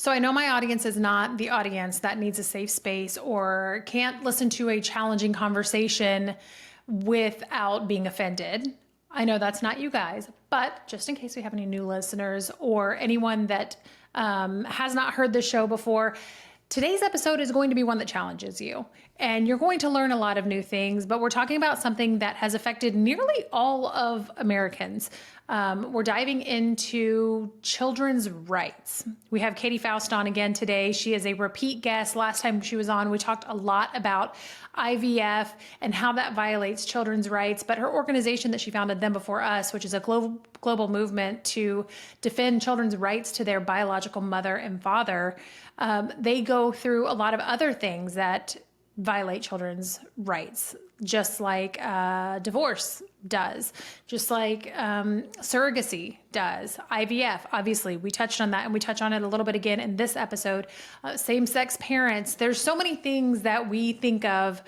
So I know my audience is not the audience that needs a safe space or can't listen to a challenging conversation without being offended. I know that's not you guys, but just in case we have any new listeners or anyone that has not heard the show before, today's episode is going to be one that challenges you, and you're going to learn a lot of new things, but we're talking about something that has affected nearly all of Americans. We're diving into children's rights. We have Katy Faust on again today. She is a repeat guest. Last time she was on, we talked a lot about IVF and how that violates children's rights, but her organization that she founded, Them Before Us, which is a global movement to defend children's rights to their biological mother and father, they go through a lot of other things that violate children's rights, just like divorce does, just like surrogacy does, IVF. Obviously, we touched on that, and we touch on it a little bit again in this episode. Same-sex parents. There's so many things that we think of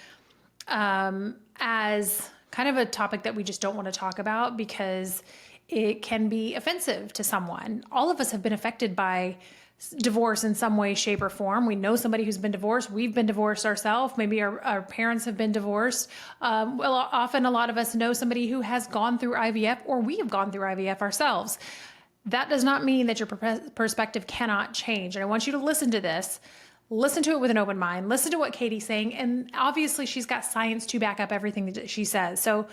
as kind of a topic that we just don't want to talk about because it can be offensive to someone. All of us have been affected by divorce in some way, shape, or form. We know somebody who's been divorced. We've been divorced ourselves. Maybe our parents have been divorced. Well, often a lot of us know somebody who has gone through IVF, or we have gone through IVF ourselves. That does not mean that your perspective cannot change. And I want you to listen to this. Listen to it with an open mind. Listen to what Katy's saying. And obviously she's got science to back up everything that she says. So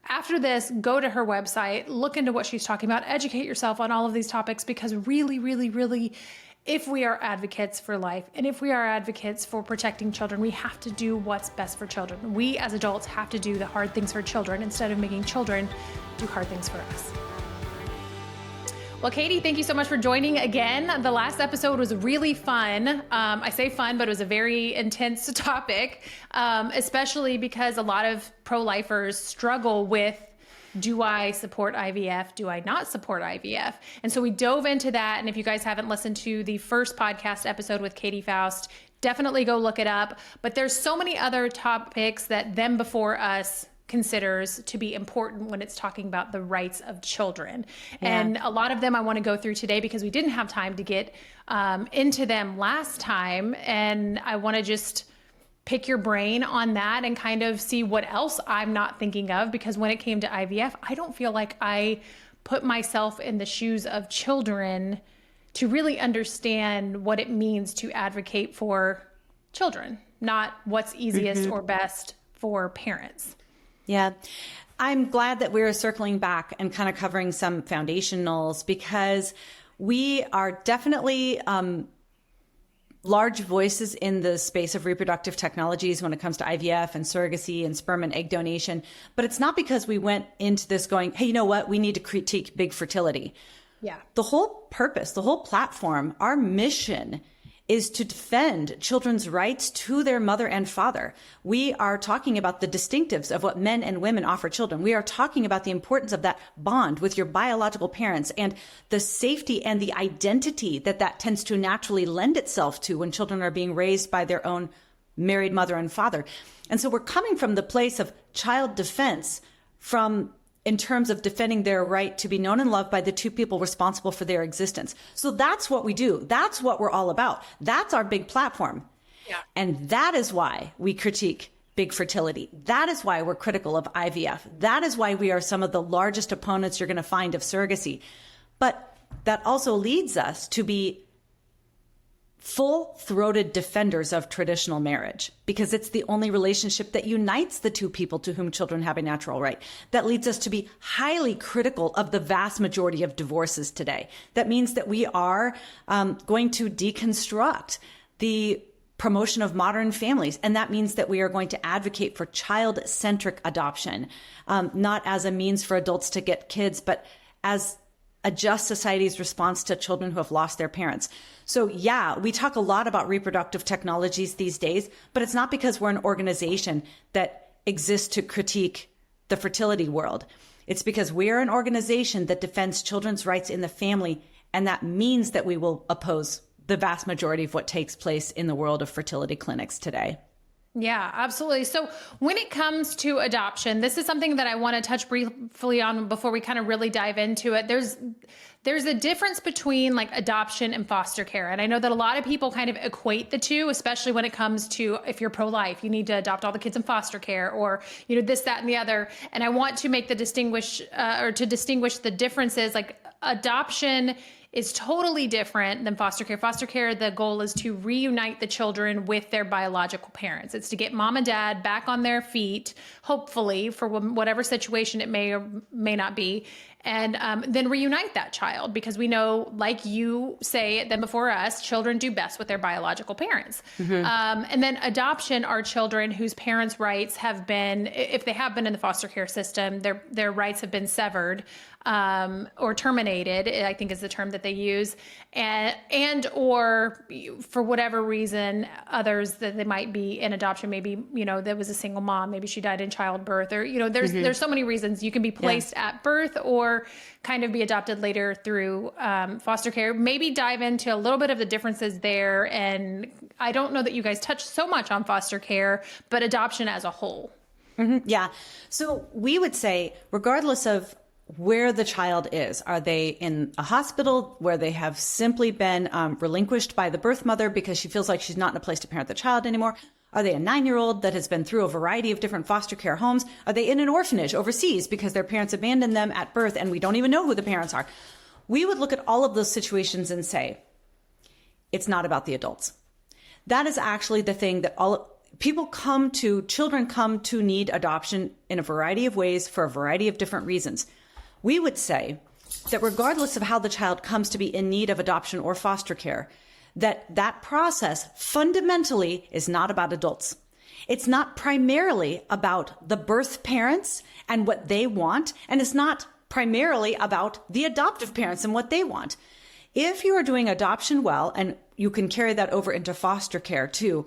after this, go to her website, look into what she's talking about, educate yourself on all of these topics, because really, really, really, if we are advocates for life and if we are advocates for protecting children, we have to do what's best for children. We as adults have to do the hard things for children instead of making children do hard things for us. Well, Katy, thank you so much for joining again. The last episode was really fun. I say fun, but it was a very intense topic, especially because a lot of pro-lifers struggle with, do I support IVF? Do I not support IVF? And so we dove into that. And if you guys haven't listened to the first podcast episode with Katy Faust, definitely go look it up. But there's so many other topics that Them Before Us considers to be important when it's talking about the rights of children. Yeah. And a lot of them I want to go through today because we didn't have time to get into them last time. And I want to just pick your brain on that and kind of see what else I'm not thinking of, because when it came to IVF, I don't feel like I put myself in the shoes of children to really understand what it means to advocate for children, not what's easiest or best for parents. Yeah. I'm glad that we're circling back and kind of covering some foundationals, because we are definitely large voices in the space of reproductive technologies when it comes to IVF and surrogacy and sperm and egg donation. But it's not because we went into this going, hey, you know what? We need to critique big fertility. Yeah. The whole purpose, the whole platform, our mission is to defend children's rights to their mother and father. We are talking about the distinctives of what men and women offer children. We are talking about the importance of that bond with your biological parents and the safety and the identity that that tends to naturally lend itself to when children are being raised by their own married mother and father. And so we're coming from the place of child defense in terms of defending their right to be known and loved by the two people responsible for their existence. So that's what we do. That's what we're all about. That's our big platform. Yeah. And that is why we critique big fertility. That is why we're critical of IVF. That is why we are some of the largest opponents you're going to find of surrogacy. But that also leads us to be full-throated defenders of traditional marriage, because it's the only relationship that unites the two people to whom children have a natural right. That leads us to be highly critical of the vast majority of divorces today. That means that we are going to deconstruct the promotion of modern families. And that means that we are going to advocate for child-centric adoption, not as a means for adults to get kids, but as a just society's response to children who have lost their parents. So yeah, we talk a lot about reproductive technologies these days, but it's not because we're an organization that exists to critique the fertility world. It's because we're an organization that defends children's rights in the family, and that means that we will oppose the vast majority of what takes place in the world of fertility clinics today. Yeah, absolutely. So when it comes to adoption, this is something that I want to touch briefly on before we kind of really dive into it. There's a difference between like adoption and foster care. And I know that a lot of people kind of equate the two, especially when it comes to if you're pro-life, you need to adopt all the kids in foster care or, this, that, and the other. And I want to make the distinguish the differences. Like adoption is totally different than foster care. Foster care, the goal is to reunite the children with their biological parents. It's to get mom and dad back on their feet, hopefully, for whatever situation it may or may not be, and then reunite that child, because we know, like you say them before us, children do best with their biological parents. And then adoption are children whose parents' rights have been, if they have been in the foster care system, their rights have been severed or terminated, I think is the term that they use, and or for whatever reason, others that they might be in adoption, maybe, there was a single mom, maybe she died in childbirth, or, there's so many reasons you can be placed at birth or kind of be adopted later through foster care. Maybe dive into a little bit of the differences there. And I don't know that you guys touch so much on foster care, but adoption as a whole. Yeah. So we would say, regardless of where the child is, are they in a hospital where they have simply been relinquished by the birth mother because she feels like she's not in a place to parent the child anymore? Are they a 9-year-old that has been through a variety of different foster care homes? Are they in an orphanage overseas because their parents abandoned them at birth and we don't even know who the parents are? We would look at all of those situations and say, it's not about the adults. That is actually the thing that children come to need adoption in a variety of ways for a variety of different reasons. We would say that regardless of how the child comes to be in need of adoption or foster care, that process fundamentally is not about adults. It's not primarily about the birth parents and what they want, and it's not primarily about the adoptive parents and what they want. If you are doing adoption well, and you can carry that over into foster care too,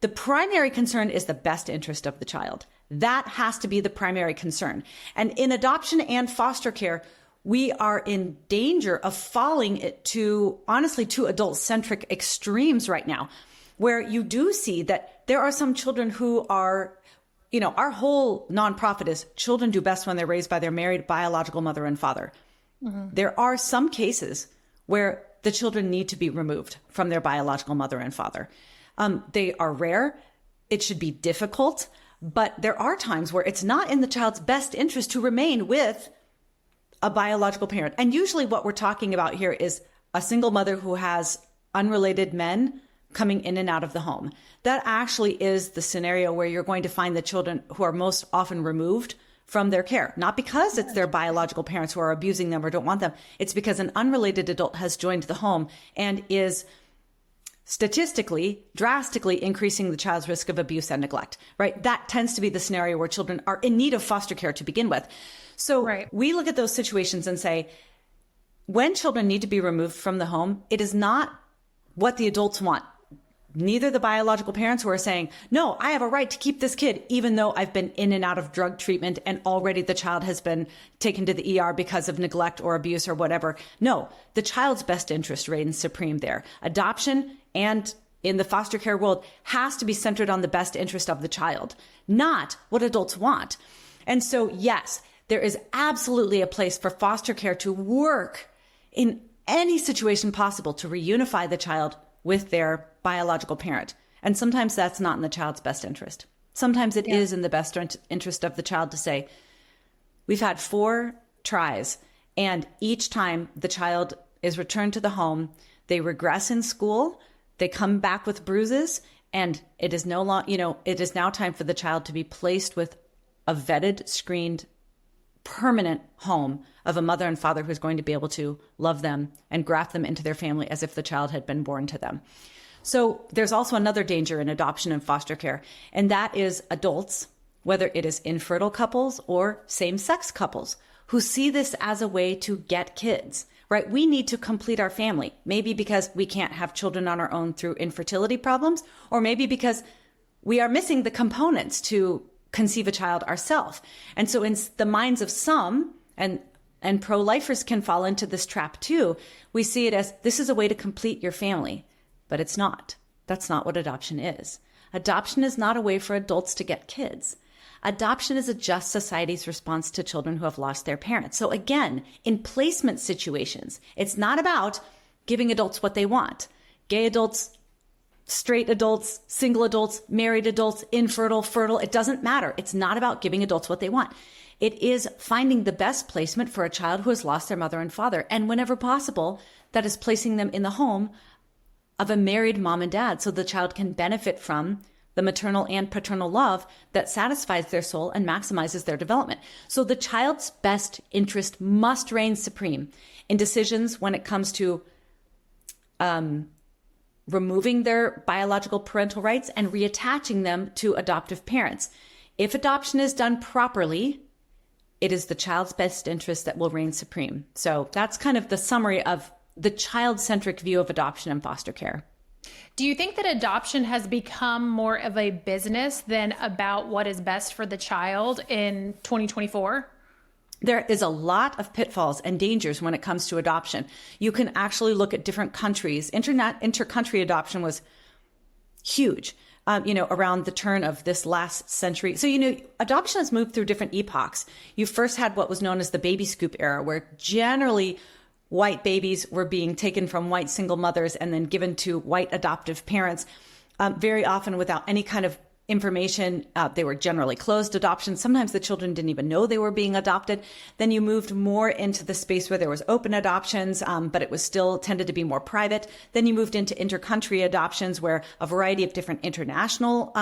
the primary concern is the best interest of the child. That has to be the primary concern. And in adoption and foster care, we are in danger of falling to adult-centric extremes right now, where you do see that there are some children who are, our whole nonprofit is children do best when they're raised by their married biological mother and father. There are some cases where the children need to be removed from their biological mother and father. They are rare. It should be difficult, but there are times where it's not in the child's best interest to remain with a biological parent. And usually what we're talking about here is a single mother who has unrelated men coming in and out of the home. That actually is the scenario where you're going to find the children who are most often removed from their care. Not because it's their biological parents who are abusing them or don't want them. It's because an unrelated adult has joined the home and is statistically, drastically increasing the child's risk of abuse and neglect, right? That tends to be the scenario where children are in need of foster care to begin with. So we look at those situations and say, when children need to be removed from the home, it is not what the adults want. Neither the biological parents who are saying, no, I have a right to keep this kid, even though I've been in and out of drug treatment and already the child has been taken to the ER because of neglect or abuse or whatever. No, the child's best interest reigns supreme there. Adoption and in the foster care world has to be centered on the best interest of the child, not what adults want. And so, yes, there is absolutely a place for foster care to work in any situation possible to reunify the child with their biological parent. And sometimes that's not in the child's best interest. Sometimes it is in the best interest of the child to say, we've had 4 tries, and each time the child is returned to the home, they regress in school, they come back with bruises, and it is it is now time for the child to be placed with a vetted, screened, permanent home of a mother and father who's going to be able to love them and graft them into their family as if the child had been born to them. So there's also another danger in adoption and foster care, and that is adults, whether it is infertile couples or same-sex couples, who see this as a way to get kids, right? We need to complete our family, maybe because we can't have children on our own through infertility problems, or maybe because we are missing the components to conceive a child ourselves. And so in the minds of some, and pro-lifers can fall into this trap too, we see it as this is a way to complete your family, but it's not. That's not what adoption is. Adoption is not a way for adults to get kids. Adoption is a just society's response to children who have lost their parents. So again, in placement situations, it's not about giving adults what they want. Gay adults, straight adults, single adults, married adults, infertile, fertile, it doesn't matter. It's not about giving adults what they want. It is finding the best placement for a child who has lost their mother and father. And whenever possible, that is placing them in the home of a married mom and dad so the child can benefit from the maternal and paternal love that satisfies their soul and maximizes their development. So the child's best interest must reign supreme in decisions when it comes to removing their biological parental rights and reattaching them to adoptive parents. If adoption is done properly, it is the child's best interest that will reign supreme. So that's kind of the summary of the child-centric view of adoption and foster care. Do you think that adoption has become more of a business than about what is best for the child in 2024? There is a lot of pitfalls and dangers when it comes to adoption. You can actually look at different countries. Inter-country adoption was huge, around the turn of this last century. So, adoption has moved through different epochs. You first had what was known as the baby scoop era, where generally white babies were being taken from white single mothers and then given to white adoptive parents, very often without any kind of information. They were generally closed adoptions. Sometimes the children didn't even know they were being adopted. Then you moved more into the space where there was open adoptions, but it was still tended to be more private. Then you moved into inter-country adoptions where a variety of different international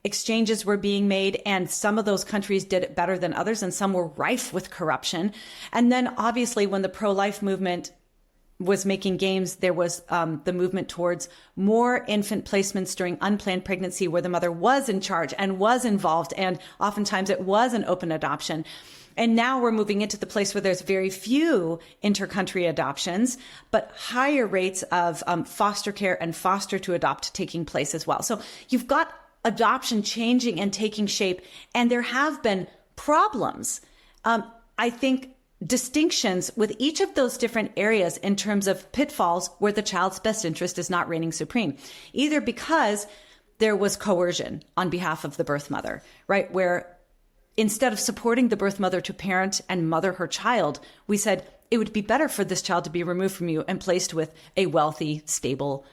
exchanges were being made, and some of those countries did it better than others, and some were rife with corruption. And then obviously when the pro-life movement was making gains, there was the movement towards more infant placements during unplanned pregnancy where the mother was in charge and was involved, and oftentimes it was an open adoption. And now we're moving into the place where there's very few inter-country adoptions, but higher rates of foster care and foster to adopt taking place as well. So you've got adoption changing and taking shape, and there have been problems. I think distinctions with each of those different areas in terms of pitfalls where the child's best interest is not reigning supreme, either because there was coercion on behalf of the birth mother, right? Where instead of supporting the birth mother to parent and mother her child, we said it would be better for this child to be removed from you and placed with a wealthy, stable,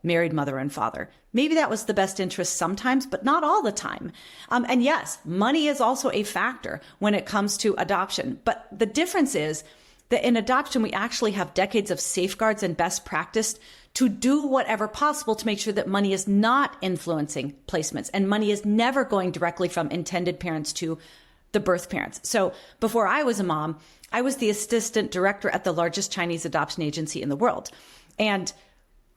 married mother and father. Maybe that was the best interest sometimes, but not all the time. And yes, money is also a factor when it comes to adoption. But the difference is that in adoption, we actually have decades of safeguards and best practice to do whatever possible to make sure that money is not influencing placements and money is never going directly from intended parents to the birth parents. So before I was a mom, I was the assistant director at the largest Chinese adoption agency in the world. And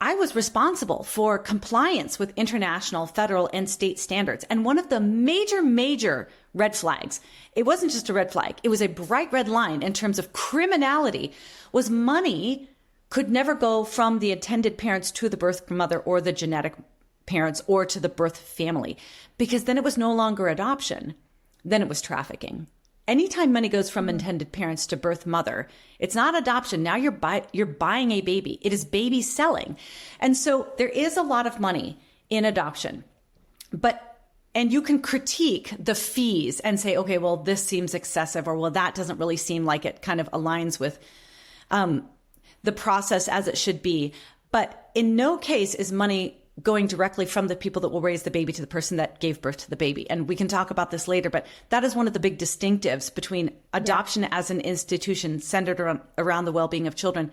I was responsible for compliance with international, federal, and state standards. And one of the major red flags, it wasn't just a red flag, it was a bright red line in terms of criminality, was money could never go from the intended parents to the birth mother or the genetic parents or to the birth family, because then it was no longer adoption, then it was trafficking. Anytime money goes from intended parents to birth mother, it's not adoption. Now you're buying a baby. It is baby selling. And so there is a lot of money in adoption. And you can critique the fees and say, okay, well, this seems excessive, or well, that doesn't really seem like it kind of aligns with the process as it should be. But in no case is money going directly from the people that will raise the baby to the person that gave birth to the baby. And we can talk about this later, but that is one of the big distinctives between adoption as an institution centered around the well-being of children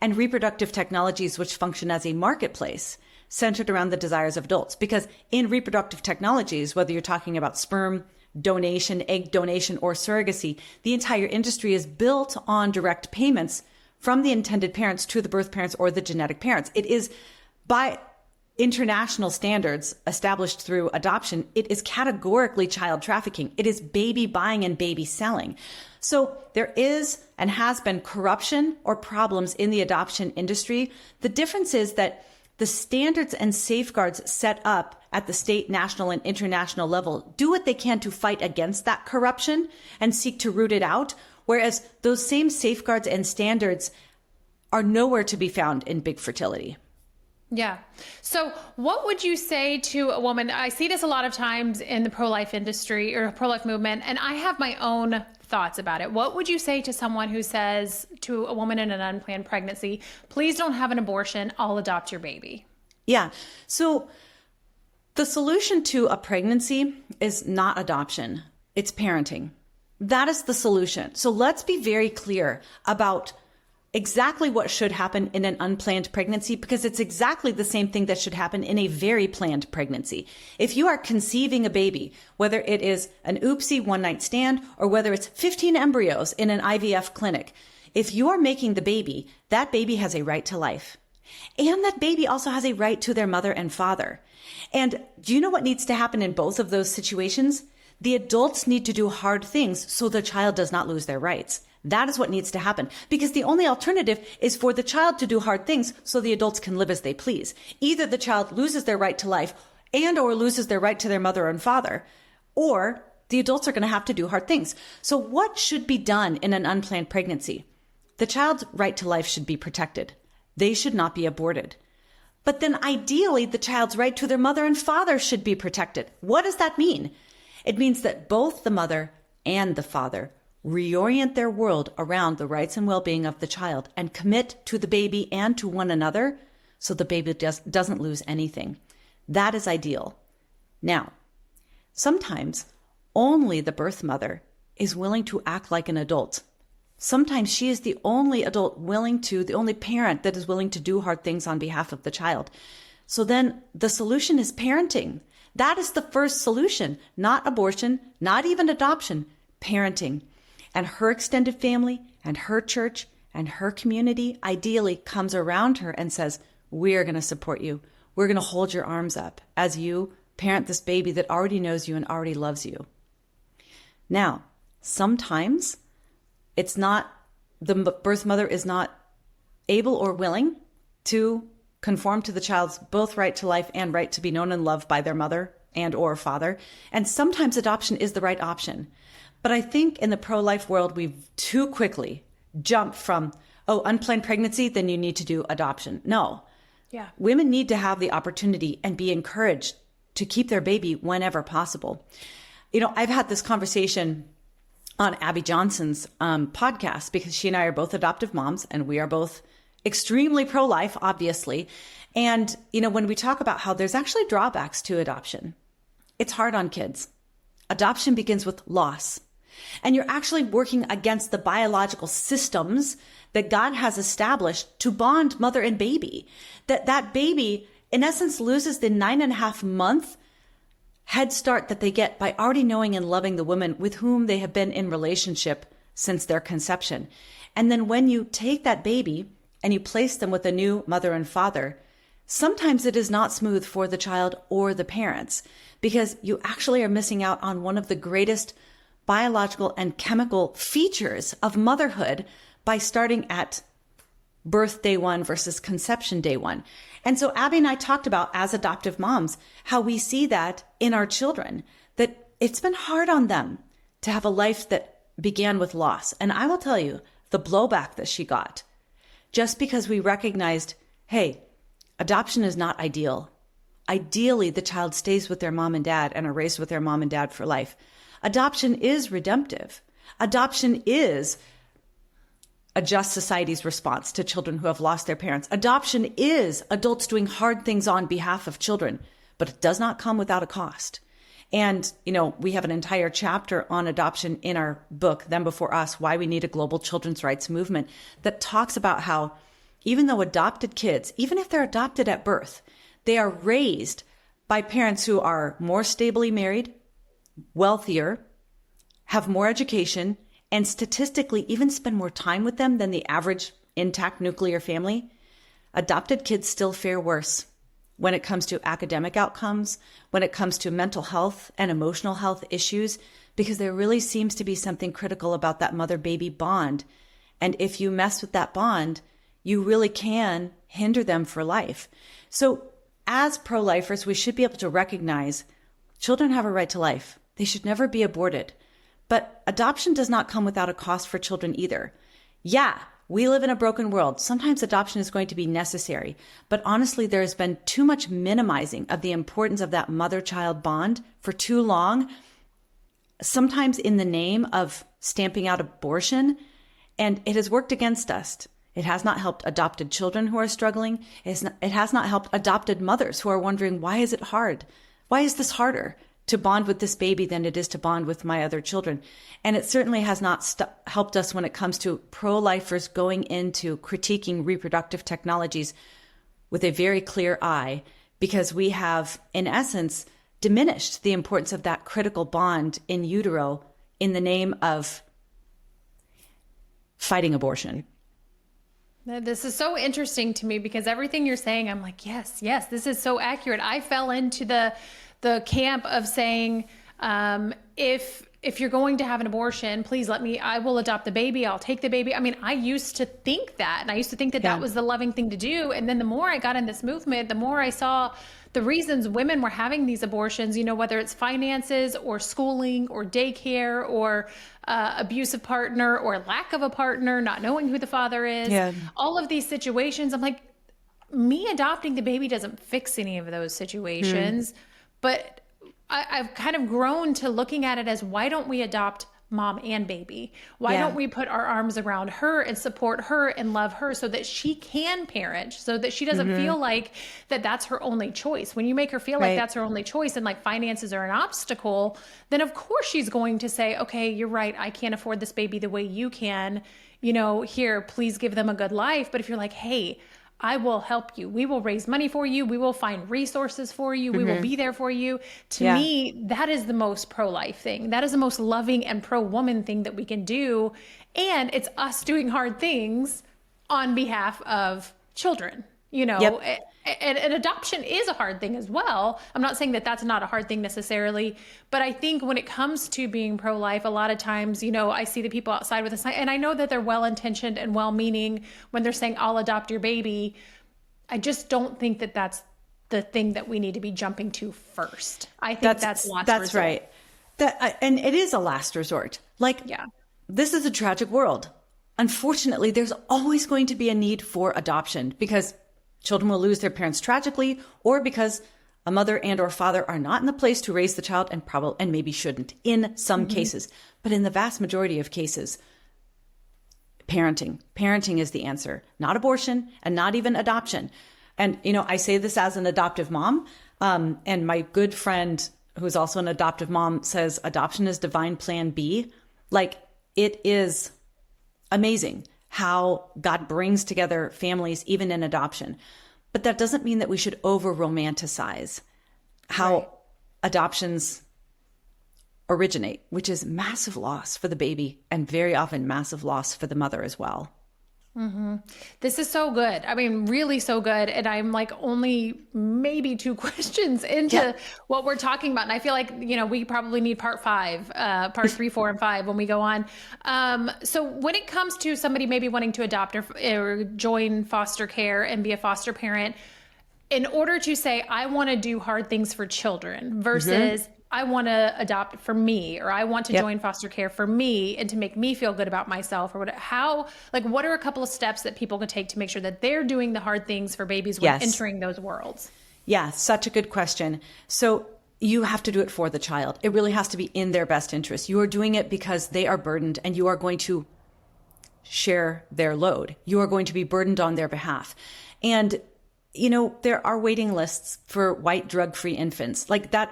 and reproductive technologies, which function as a marketplace centered around the desires of adults. Because in reproductive technologies, whether you're talking about sperm donation, egg donation, or surrogacy, the entire industry is built on direct payments from the intended parents to the birth parents or the genetic parents. It is by international standards established through adoption, it is categorically child trafficking. It is baby buying and baby selling. So there is and has been corruption or problems in the adoption industry. The difference is that the standards and safeguards set up at the state, national, and international level do what they can to fight against that corruption and seek to root it out, whereas those same safeguards and standards are nowhere to be found in big fertility. Yeah. So what would you say to a woman? I see this a lot of times in the pro-life industry or pro-life movement, and I have my own thoughts about it. What would you say to someone who says to a woman in an unplanned pregnancy, please don't have an abortion, I'll adopt your baby? Yeah. So the solution to a pregnancy is not adoption. It's parenting. That is the solution. So let's be very clear about exactly what should happen in an unplanned pregnancy, because it's exactly the same thing that should happen in a very planned pregnancy. If you are conceiving a baby, whether it is an oopsie one night stand or whether it's 15 embryos in an IVF clinic, if you are making the baby, that baby has a right to life. And that baby also has a right to their mother and father. And do you know what needs to happen in both of those situations? The adults need to do hard things so the child does not lose their rights. That is what needs to happen, because the only alternative is for the child to do hard things so the adults can live as they please. Either the child loses their right to life and or loses their right to their mother and father, or the adults are going to have to do hard things. So what should be done in an unplanned pregnancy? The child's right to life should be protected. They should not be aborted. But then ideally, the child's right to their mother and father should be protected. What does that mean? It means that both the mother and the father reorient their world around the rights and well-being of the child and commit to the baby and to one another so the baby doesn't lose anything. That is ideal. Now, sometimes only the birth mother is willing to act like an adult. Sometimes she is the only the only parent that is willing to do hard things on behalf of the child. So then the solution is parenting. That is the first solution, not abortion, not even adoption, parenting. And her extended family and her church and her community ideally comes around her and says, we're going to support you. We're going to hold your arms up as you parent this baby that already knows you and already loves you. Now, sometimes the birth mother is not able or willing to conform to the child's both right to life and right to be known and loved by their mother and or father. And sometimes adoption is the right option. But I think in the pro-life world, we've too quickly jumped from, unplanned pregnancy, then you need to do adoption. No. Yeah. Women need to have the opportunity and be encouraged to keep their baby whenever possible. You know, I've had this conversation on Abby Johnson's podcast because she and I are both adoptive moms and we are both extremely pro-life, obviously. And, you know, when we talk about how there's actually drawbacks to adoption, it's hard on kids. Adoption begins with loss. And you're actually working against the biological systems that God has established to bond mother and baby. That baby, in essence, loses the 9.5-month head start that they get by already knowing and loving the woman with whom they have been in relationship since their conception. And then when you take that baby and you place them with a new mother and father, sometimes it is not smooth for the child or the parents because you actually are missing out on one of the greatest biological and chemical features of motherhood by starting at birth day one versus conception day one. And so Abby and I talked about, as adoptive moms, how we see that in our children, that it's been hard on them to have a life that began with loss. And I will tell you the blowback that she got just because we recognized, hey, adoption is not ideal. Ideally, the child stays with their mom and dad and are raised with their mom and dad for life. Adoption is redemptive. Adoption is a just society's response to children who have lost their parents. Adoption is adults doing hard things on behalf of children, but it does not come without a cost. And, you know, we have an entire chapter on adoption in our book, Them Before Us, Why We Need a Global Children's Rights Movement, that talks about how even though adopted kids, even if they're adopted at birth, they are raised by parents who are more stably married, wealthier, have more education, and statistically even spend more time with them than the average intact nuclear family. Adopted kids still fare worse when it comes to academic outcomes, when it comes to mental health and emotional health issues, because there really seems to be something critical about that mother-baby bond. And if you mess with that bond, you really can hinder them for life. So as pro-lifers, we should be able to recognize children have a right to life. They should never be aborted. But adoption does not come without a cost for children either. Yeah, We live in a broken world. Sometimes adoption is going to be necessary. But honestly, there has been too much minimizing of the importance of that mother-child bond for too long, sometimes in the name of stamping out abortion. And it has worked against us. It has not helped adopted children who are struggling. It has not helped adopted mothers who are wondering, why is it hard? Why is this harder to bond with this baby than it is to bond with my other children? And it certainly has not helped us when it comes to pro-lifers going into critiquing reproductive technologies with a very clear eye, because we have, in essence, diminished the importance of that critical bond in utero in the name of fighting abortion. This is so interesting to me because everything you're saying, I'm like, yes, this is so accurate. I fell into the camp of saying, if you're going to have an abortion, please I will adopt the baby. I'll take the baby. I mean, I used to think that, and I used to think that that was the loving thing to do. And then the more I got in this movement, the more I saw the reasons women were having these abortions, whether it's finances or schooling or daycare or abusive partner or lack of a partner, not knowing who the father is, all of these situations. I'm like, me adopting the baby doesn't fix any of those situations, but I've kind of grown to looking at it as, why don't we adopt mom and baby? Why don't we put our arms around her and support her and love her so that she can parent, so that she doesn't feel like that's her only choice. When you make her feel like that's her only choice and like finances are an obstacle, then of course she's going to say, okay, you're right, I can't afford this baby the way you can, here, please give them a good life. But if you're like, hey, I will help you. We will raise money for you. We will find resources for you. We will be there for you. To me, that is the most pro-life thing. That is the most loving and pro-woman thing that we can do. And it's us doing hard things on behalf of children, And adoption is a hard thing as well. I'm not saying that that's not a hard thing necessarily, but I think when it comes to being pro-life, a lot of times, I see the people outside with a sign, and I know that they're well-intentioned and well-meaning when they're saying, I'll adopt your baby. I just don't think that that's the thing that we need to be jumping to first. I think that's last resort. Right. And it is a last resort. This is a tragic world. Unfortunately, there's always going to be a need for adoption because children will lose their parents tragically, or because a mother and or father are not in the place to raise the child and maybe shouldn't in some cases. But in the vast majority of cases, parenting is the answer, not abortion and not even adoption. And, I say this as an adoptive mom. And my good friend, who's also an adoptive mom, says adoption is divine plan B. It is amazing how God brings together families, even in adoption. But that doesn't mean that we should over-romanticize how adoptions originate, which is massive loss for the baby and very often massive loss for the mother as well. This is so good. I mean, really so good. And I'm like only maybe 2 questions into what we're talking about. And I feel like, we probably need part 5, part 3, 4, and 5 when we go on. So when it comes to somebody maybe wanting to adopt or join foster care and be a foster parent, in order to say, I want to do hard things for children versus I want to adopt for me, or I want to join foster care for me and to make me feel good about myself, or what are a couple of steps that people can take to make sure that they're doing the hard things for babies when entering those worlds? Yeah, such a good question. So you have to do it for the child. It really has to be in their best interest. You are doing it because they are burdened and you are going to share their load. You are going to be burdened on their behalf. And, there are waiting lists for white drug-free infants like that.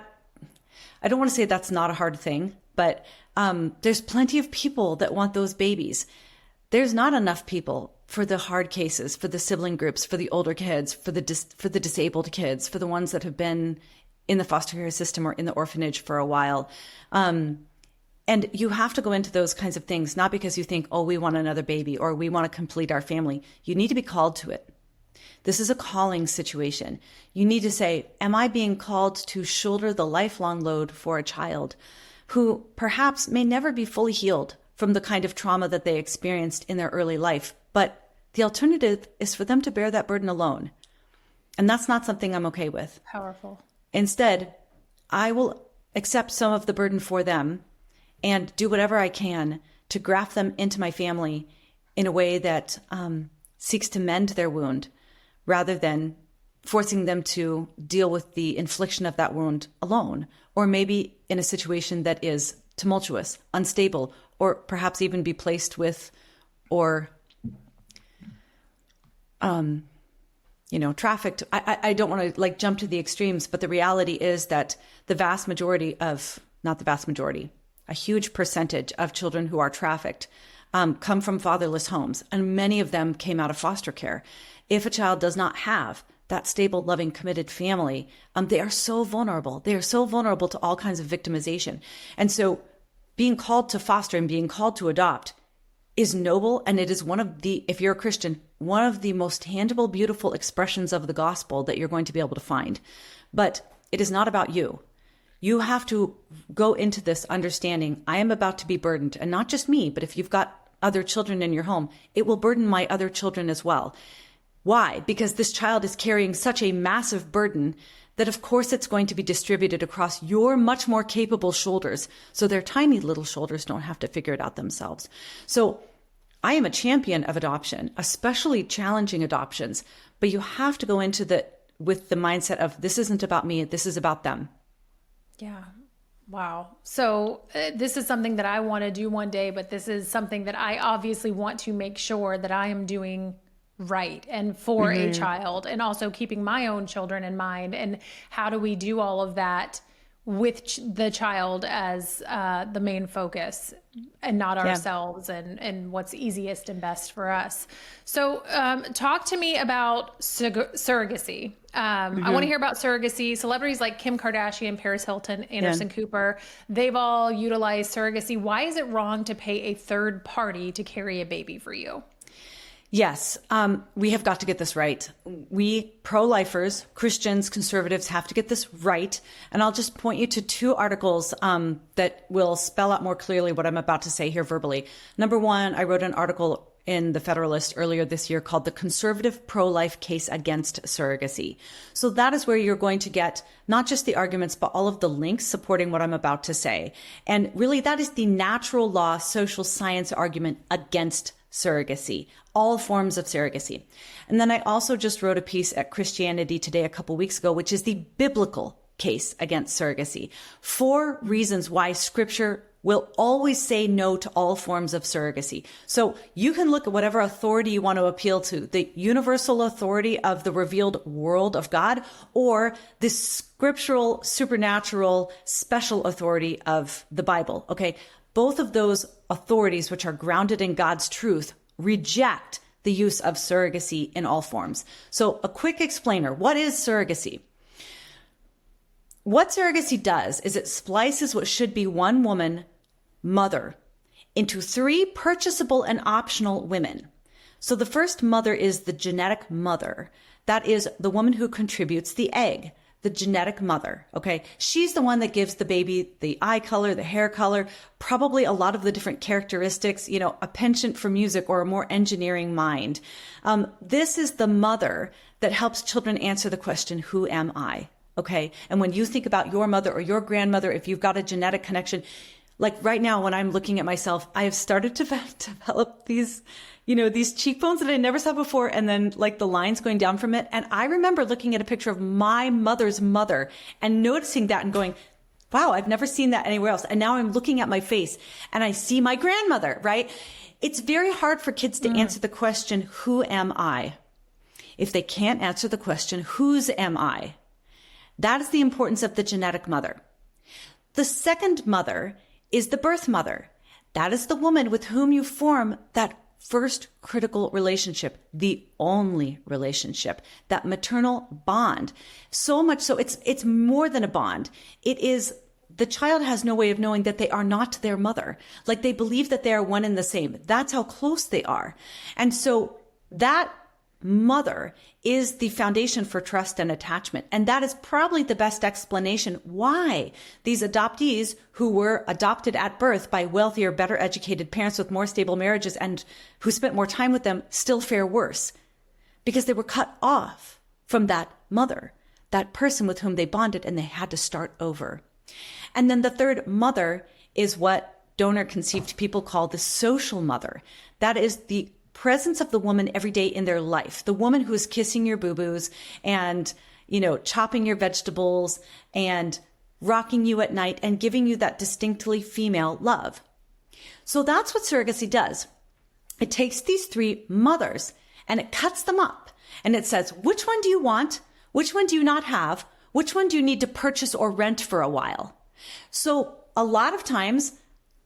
I don't want to say that's not a hard thing, but there's plenty of people that want those babies. There's not enough people for the hard cases, for the sibling groups, for the older kids, for the disabled kids, for the ones that have been in the foster care system or in the orphanage for a while. And you have to go into those kinds of things, not because you think, oh, we want another baby or we want to complete our family. You need to be called to it. This is a calling situation. You need to say, am I being called to shoulder the lifelong load for a child who perhaps may never be fully healed from the kind of trauma that they experienced in their early life, but the alternative is for them to bear that burden alone. And that's not something I'm okay with. Powerful. Instead, I will accept some of the burden for them and do whatever I can to graft them into my family in a way that seeks to mend their wound rather than forcing them to deal with the infliction of that wound alone, or maybe in a situation that is tumultuous, unstable, or perhaps even be placed with or trafficked. I don't want to jump to the extremes, but the reality is that a huge percentage of children who are trafficked come from fatherless homes, and many of them came out of foster care. If a child does not have that stable, loving, committed family, they are so vulnerable. They are so vulnerable to all kinds of victimization. And so being called to foster and being called to adopt is noble, and it is if you're a Christian, one of the most tangible, beautiful expressions of the gospel that you're going to be able to find. But it is not about you. You have to go into this understanding, I am about to be burdened, and not just me, but if you've got other children in your home, it will burden my other children as well. Why? Because this child is carrying such a massive burden that of course it's going to be distributed across your much more capable shoulders, so their tiny little shoulders don't have to figure it out themselves. So I am a champion of adoption, especially challenging adoptions, but you have to go into with the mindset of, this isn't about me, this is about them. Yeah. Wow. So this is something that I want to do one day, but this is something that I obviously want to make sure that I am doing right and for a child, and also keeping my own children in mind. And how do we do all of that with the child as the main focus and not ourselves and what's easiest and best for us. So talk to me about surrogacy. I want to hear about surrogacy. Celebrities like Kim Kardashian, Paris Hilton, Anderson Cooper, they've all utilized surrogacy. Why is it wrong to pay a third party to carry a baby for you? Yes, we have got to get this right. We pro-lifers, Christians, conservatives have to get this right. And I'll just point you to two articles that will spell out more clearly what I'm about to say here verbally. Number one, I wrote an article in the Federalist earlier this year called The Conservative Pro-Life Case Against Surrogacy. So that is where you're going to get not just the arguments, but all of the links supporting what I'm about to say. And really, that is the natural law, social science argument against surrogacy, all forms of surrogacy. And then I also just wrote a piece at Christianity Today a couple weeks ago, which is the biblical case against surrogacy. 4 reasons why Scripture will always say no to all forms of surrogacy. So you can look at whatever authority you want to appeal to, the universal authority of the revealed world of God, or the scriptural, supernatural, special authority of the Bible. Okay. Both of those authorities, which are grounded in God's truth, reject the use of surrogacy in all forms. So a quick explainer, what is surrogacy? What surrogacy does is it splices what should be one woman, mother, into 3 purchasable and optional women. So the first mother is the genetic mother. That is the woman who contributes the egg. The genetic mother, okay? She's the one that gives the baby the eye color, the hair color, probably a lot of the different characteristics, a penchant for music or a more engineering mind. This is the mother that helps children answer the question, who am I? Okay? And when you think about your mother or your grandmother, if you've got a genetic connection, like right now when I'm looking at myself, I have started to develop these cheekbones that I never saw before, and then the lines going down from it. And I remember looking at a picture of my mother's mother and noticing that and going, wow, I've never seen that anywhere else. And now I'm looking at my face and I see my grandmother, right? It's very hard for kids to answer the question, who am I? If they can't answer the question, whose am I? That is the importance of the genetic mother. The second mother is the birth mother. That is the woman with whom you form that first critical relationship, the only relationship, that maternal bond. So much so, it's more than a bond. It is, the child has no way of knowing that they are not their mother. They believe that they are one and the same. That's how close they are. And so that mother is the foundation for trust and attachment. And that is probably the best explanation why these adoptees who were adopted at birth by wealthier, better educated parents with more stable marriages and who spent more time with them still fare worse, because they were cut off from that mother, that person with whom they bonded, and they had to start over. And then the third mother is what donor conceived people call the social mother. That is the presence of the woman every day in their life, the woman who is kissing your boo-boos and, chopping your vegetables and rocking you at night and giving you that distinctly female love. So that's what surrogacy does. It takes these three mothers and it cuts them up and it says, which one do you want? Which one do you not have? Which one do you need to purchase or rent for a while? So a lot of times,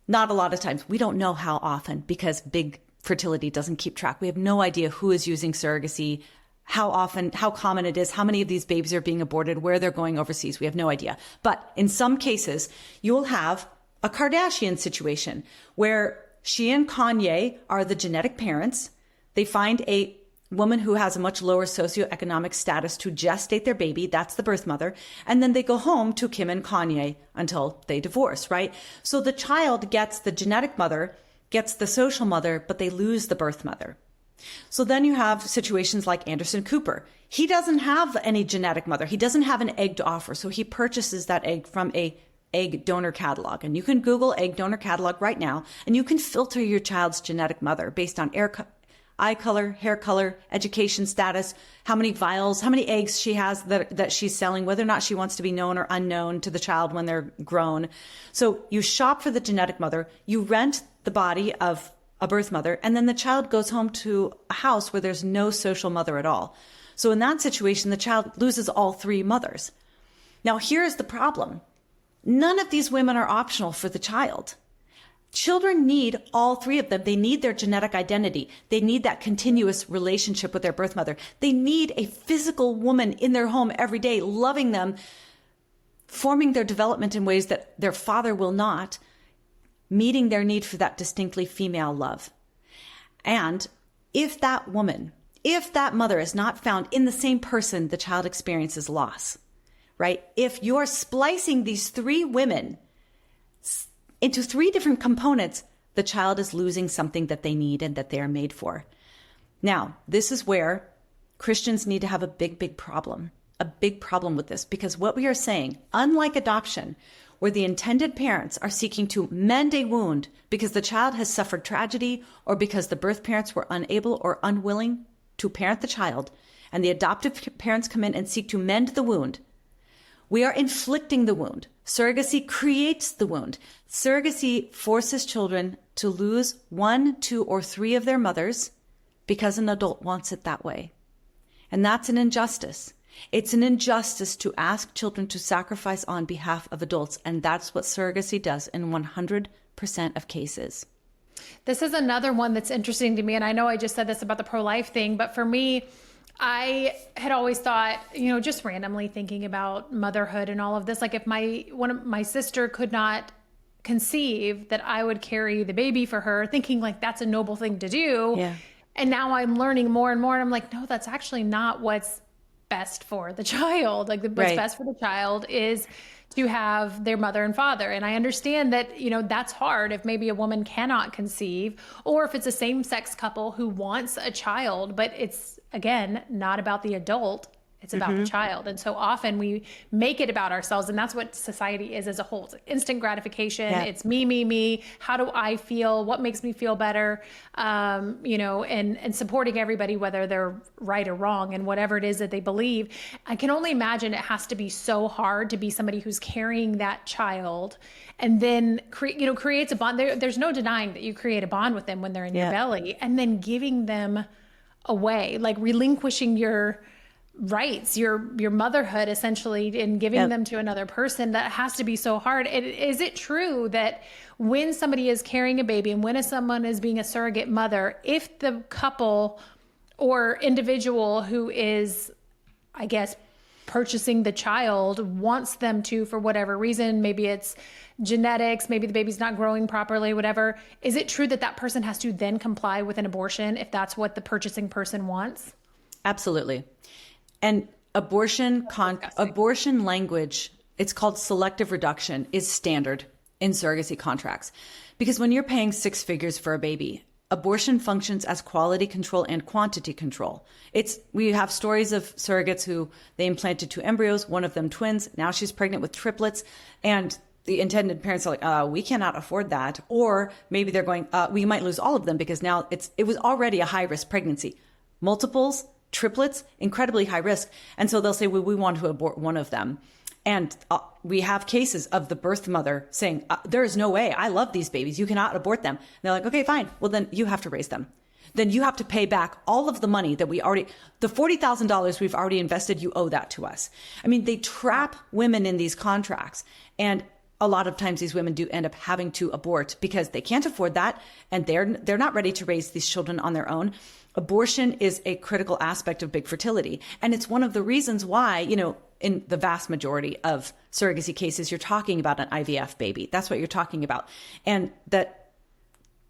not a lot of times, we don't know how often because big fertility doesn't keep track. We have no idea who is using surrogacy, how often, how common it is, how many of these babies are being aborted, where they're going overseas. We have no idea. But in some cases, you will have a Kardashian situation where she and Kanye are the genetic parents. They find a woman who has a much lower socioeconomic status to gestate their baby. That's the birth mother. And then they go home to Kim and Kanye until they divorce, right? So the child gets the genetic mother, gets the social mother, but they lose the birth mother. So then you have situations like Anderson Cooper. He doesn't have any genetic mother. He doesn't have an egg to offer. So he purchases that egg from a egg donor catalog. And you can Google egg donor catalog right now, and you can filter your child's genetic mother based on eye color, hair color, education status, how many vials, how many eggs she has that she's selling, whether or not she wants to be known or unknown to the child when they're grown. So you shop for the genetic mother, you rent the body of a birth mother, and then the child goes home to a house where there's no social mother at all. So in that situation, the child loses all three mothers. Now, here's the problem. None of these women are optional for the child. Children need all three of them. They need their genetic identity. They need that continuous relationship with their birth mother. They need a physical woman in their home every day, loving them, forming their development in ways that their father will not, meeting their need for that distinctly female love. And if that mother is not found in the same person, the child experiences loss, right? If you're splicing these three women into three different components, the child is losing something that they need and that they are made for. Now, this is where Christians need to have a big problem with this, because what we are saying, unlike adoption, where the intended parents are seeking to mend a wound because the child has suffered tragedy or because the birth parents were unable or unwilling to parent the child, and the adoptive parents come in and seek to mend the wound, we are inflicting the wound. Surrogacy creates the wound. Surrogacy forces children to lose 1, 2, or 3 of their mothers because an adult wants it that way. And that's an injustice. It's an injustice to ask children to sacrifice on behalf of adults. And that's what surrogacy does in 100% of cases. This is another one that's interesting to me. And I know I just said this about the pro-life thing, but for me, I had always thought, just randomly thinking about motherhood and all of this, like if my sister could not conceive, that I would carry the baby for her, thinking like that's a noble thing to do. Yeah. And now I'm learning more and more. And I'm like, no, that's actually not what's best for the child. Like what's best for the child is to have their mother and father. And I understand that, that's hard if maybe a woman cannot conceive, or if it's a same-sex couple who wants a child, but it's, again, not about the adult. It's about the child. And so often we make it about ourselves. And that's what society is as a whole. It's instant gratification. Yeah. It's me. How do I feel? What makes me feel better? And supporting everybody, whether they're right or wrong and whatever it is that they believe. I can only imagine it has to be so hard to be somebody who's carrying that child and then creates a bond. There's no denying that you create a bond with them when they're in your belly, and then giving them away, like relinquishing your rights, your motherhood essentially, and giving them to another person. That has to be so hard. Is it true that when somebody is carrying a baby and when someone is being a surrogate mother, if the couple or individual who is, I guess, purchasing the child wants them to, for whatever reason, maybe it's genetics, maybe the baby's not growing properly, whatever, is it true that that person has to then comply with an abortion if that's what the purchasing person wants? Absolutely. And abortion language, it's called selective reduction, is standard in surrogacy contracts. Because when you're paying 6 figures for a baby, abortion functions as quality control and quantity control. We have stories of surrogates who they implanted 2 embryos, one of them twins. Now she's pregnant with triplets. And the intended parents are like, we cannot afford that. Or maybe they're going, we might lose all of them because now it was already a high risk pregnancy. Multiples, triplets, incredibly high risk. And so they'll say, well, we want to abort one of them. And we have cases of the birth mother saying, there is no way. I love these babies. You cannot abort them. And they're like, okay, fine. Well, then you have to raise them. Then you have to pay back all of the money that the $40,000 we've already invested, you owe that to us. I mean, they trap women in these contracts. And a lot of times these women do end up having to abort because they can't afford that. And they're not ready to raise these children on their own. Abortion is a critical aspect of big fertility. And it's one of the reasons why, in the vast majority of surrogacy cases, you're talking about an IVF baby. That's what you're talking about. And that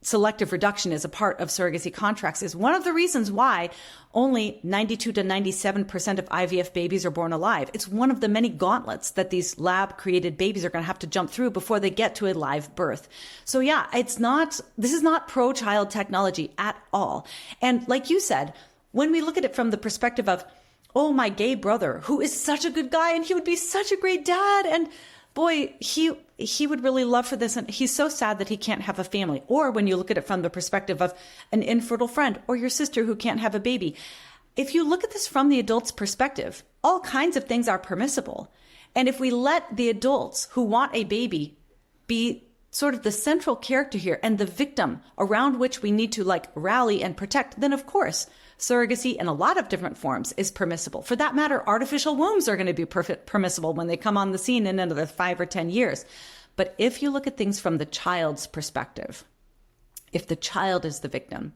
selective reduction is a part of surrogacy contracts is one of the reasons why only 92 to 97% of IVF babies are born alive. It's one of the many gauntlets that these lab created babies are going to have to jump through before they get to a live birth. So yeah, this is not pro-child technology at all. And like you said, when we look at it from the perspective of, oh, my gay brother, who is such a good guy and he would be such a great dad. And boy, he would really love for this. And he's so sad that he can't have a family. Or when you look at it from the perspective of an infertile friend or your sister who can't have a baby. If you look at this from the adult's perspective, all kinds of things are permissible. And if we let the adults who want a baby be sort of the central character here and the victim around which we need to rally and protect, then of course, surrogacy in a lot of different forms is permissible. For that matter, artificial wombs are going to be permissible when they come on the scene in another 5 or 10 years. But if you look at things from the child's perspective, if the child is the victim,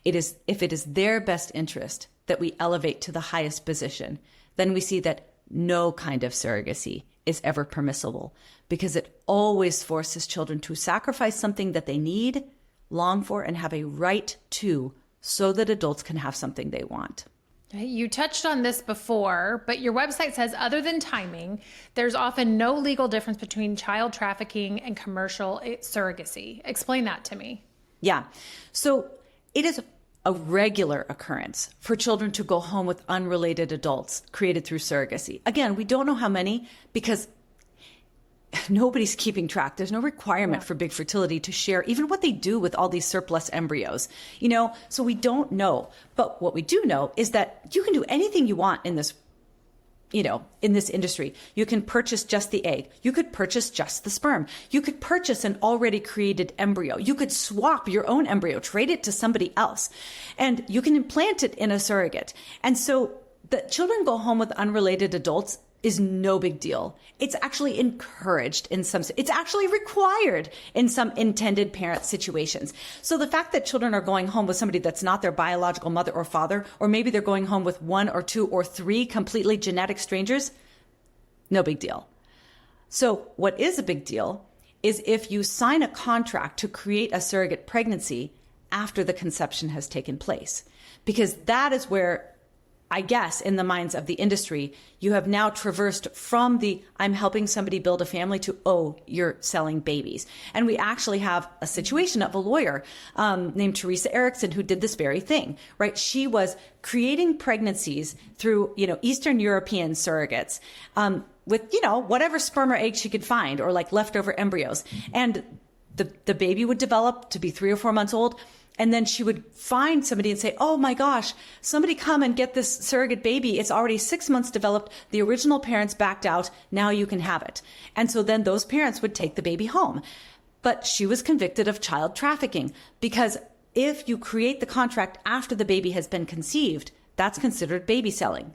if it is their best interest that we elevate to the highest position, then we see that no kind of surrogacy is ever permissible because it always forces children to sacrifice something that they need, long for, and have a right to, so that adults can have something they want. You touched on this before, but your website says other than timing, there's often no legal difference between child trafficking and commercial surrogacy. Explain that to me. Yeah. So it is a regular occurrence for children to go home with unrelated adults created through surrogacy. Again, we don't know how many because nobody's keeping track. There's no requirement for big fertility to share even what they do with all these surplus embryos, so we don't know. But what we do know is that you can do anything you want in this, in this industry. You can purchase just the egg. You could purchase just the sperm. You could purchase an already created embryo. You could swap your own embryo, trade it to somebody else, and you can implant it in a surrogate. And so the children go home with unrelated adults is no big deal. It's actually encouraged it's actually required in some intended parent situations. So the fact that children are going home with somebody that's not their biological mother or father, or maybe they're going home with 1 or 2 or 3 completely genetic strangers, no big deal. So what is a big deal is if you sign a contract to create a surrogate pregnancy after the conception has taken place, because that is where, I guess, in the minds of the industry, you have now traversed from the I'm helping somebody build a family to, oh, you're selling babies. And we actually have a situation of a lawyer named Teresa Erickson who did this very thing, right? She was creating pregnancies through, Eastern European surrogates with, whatever sperm or egg she could find or leftover embryos. And the baby would develop to be 3 or 4 months old. And then she would find somebody and say, oh my gosh, somebody come and get this surrogate baby. It's already 6 months developed. The original parents backed out. Now you can have it. And so then those parents would take the baby home. But she was convicted of child trafficking because if you create the contract after the baby has been conceived, that's considered baby selling.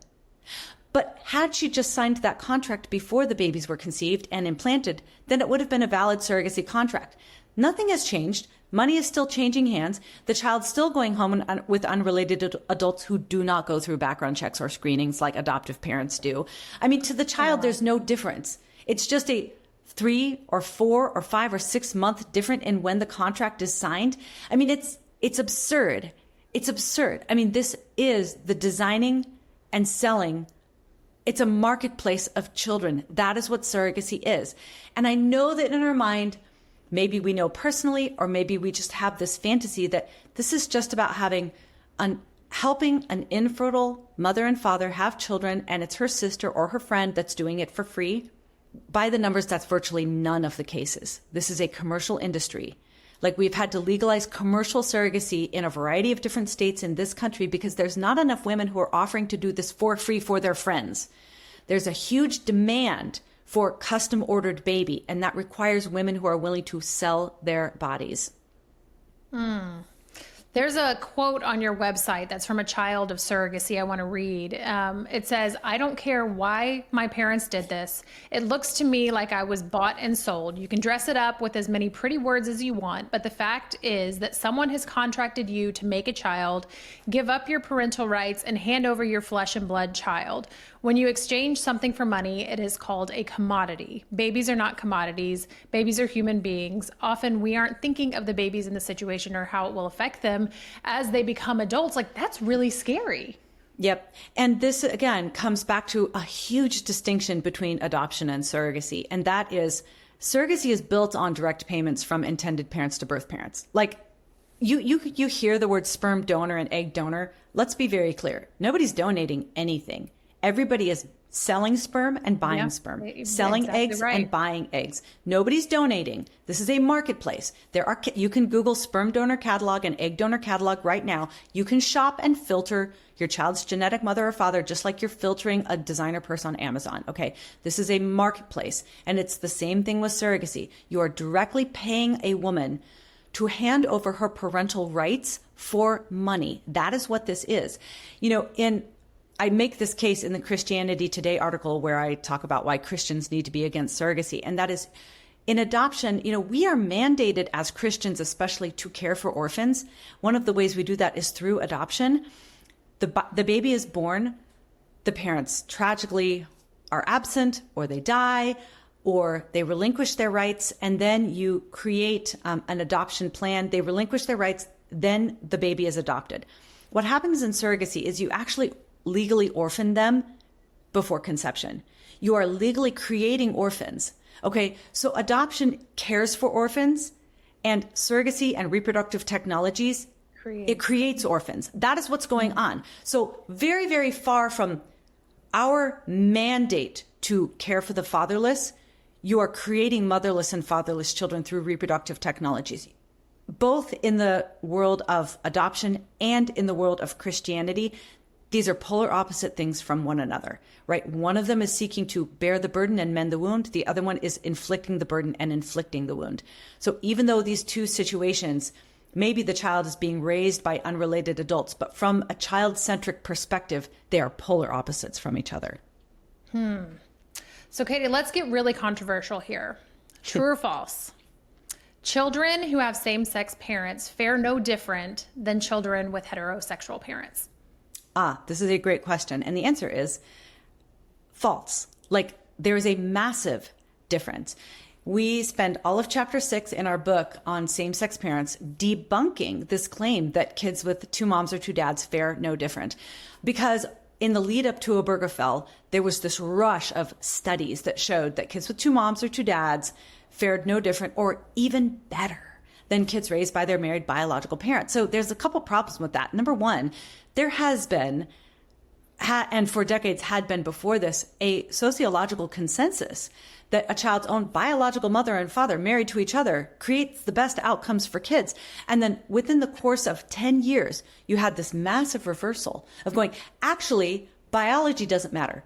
But had she just signed that contract before the babies were conceived and implanted, then it would have been a valid surrogacy contract. Nothing has changed. Money is still changing hands. The child's still going home with unrelated adults who do not go through background checks or screenings like adoptive parents do. I mean, to the child, there's no difference. It's just a 3 or 4 or 5 or 6 month different in when the contract is signed. I mean, it's absurd. It's absurd. I mean, this is the designing and selling. It's a marketplace of children. That is what surrogacy is. And I know that in our mind, maybe we know personally, or maybe we just have this fantasy that this is just about helping an infertile mother and father have children, and it's her sister or her friend that's doing it for free. by the numbers, that's virtually none of the cases. This is a commercial industry. Like, we've had to legalize commercial surrogacy in a variety of different states in this country because there's not enough women who are offering to do this for free for their friends. There's a huge demand for custom ordered baby, and that requires women who are willing to sell their bodies. There's a quote on your website that's from a child of surrogacy I want to read. It says, "I don't care why my parents did this. It looks to me like I was bought and sold. You can dress it up with as many pretty words as you want, but the fact is that someone has contracted you to make a child, give up your parental rights, and hand over your flesh and blood child. When you exchange something for money, it is called a commodity. Babies are not commodities. Babies are human beings. Often we aren't thinking of the babies in the situation or how it will affect them as they become adults." Like, that's really scary. Yep. And this, again, comes back to a huge distinction between adoption and surrogacy. And that is, surrogacy is built on direct payments from intended parents to birth parents. Like, you hear the word sperm donor and egg donor. Let's be very clear. Nobody's donating anything. Everybody is selling sperm and buying sperm, selling exactly eggs right. and buying eggs. Nobody's donating. This is a marketplace. You can Google sperm donor catalog and egg donor catalog right now. You can shop and filter your child's genetic mother or father just like you're filtering a designer purse on Amazon. Okay, this is a marketplace, and it's the same thing with surrogacy. You are directly paying a woman to hand over her parental rights for money. That is what this is. I make this case in the Christianity Today article where I talk about why Christians need to be against surrogacy. And that is, in adoption, we are mandated as Christians, especially, to care for orphans. One of the ways we do that is through adoption. The baby is born. The parents tragically are absent, or they die, or they relinquish their rights. And then you create an adoption plan. They relinquish their rights. Then the baby is adopted. What happens in surrogacy is you actually legally orphan them before conception. You are legally creating orphans. Okay, so adoption cares for orphans, and surrogacy and reproductive technologies, it creates orphans. That is what's going on. So very, very far from our mandate to care for the fatherless, you are creating motherless and fatherless children through reproductive technologies. Both in the world of adoption and in the world of Christianity, these are polar opposite things from one another, right? One of them is seeking to bear the burden and mend the wound. The other one is inflicting the burden and inflicting the wound. So even though these two situations, maybe the child is being raised by unrelated adults, but from a child-centric perspective, they are polar opposites from each other. So, Katy, let's get really controversial here. True or false? Children who have same-sex parents fare no different than children with heterosexual parents. This is a great question. And the answer is false. Like, there is a massive difference. We spend all of chapter 6 in our book on same-sex parents debunking this claim that kids with two moms or two dads fare no different. Because in the lead up to Obergefell, there was this rush of studies that showed that kids with two moms or two dads fared no different or even better than kids raised by their married biological parents. So there's a couple problems with that. Number one, there has been, and for decades had been before this, a sociological consensus that a child's own biological mother and father married to each other creates the best outcomes for kids. And then within the course of 10 years, you had this massive reversal of going, actually, biology doesn't matter.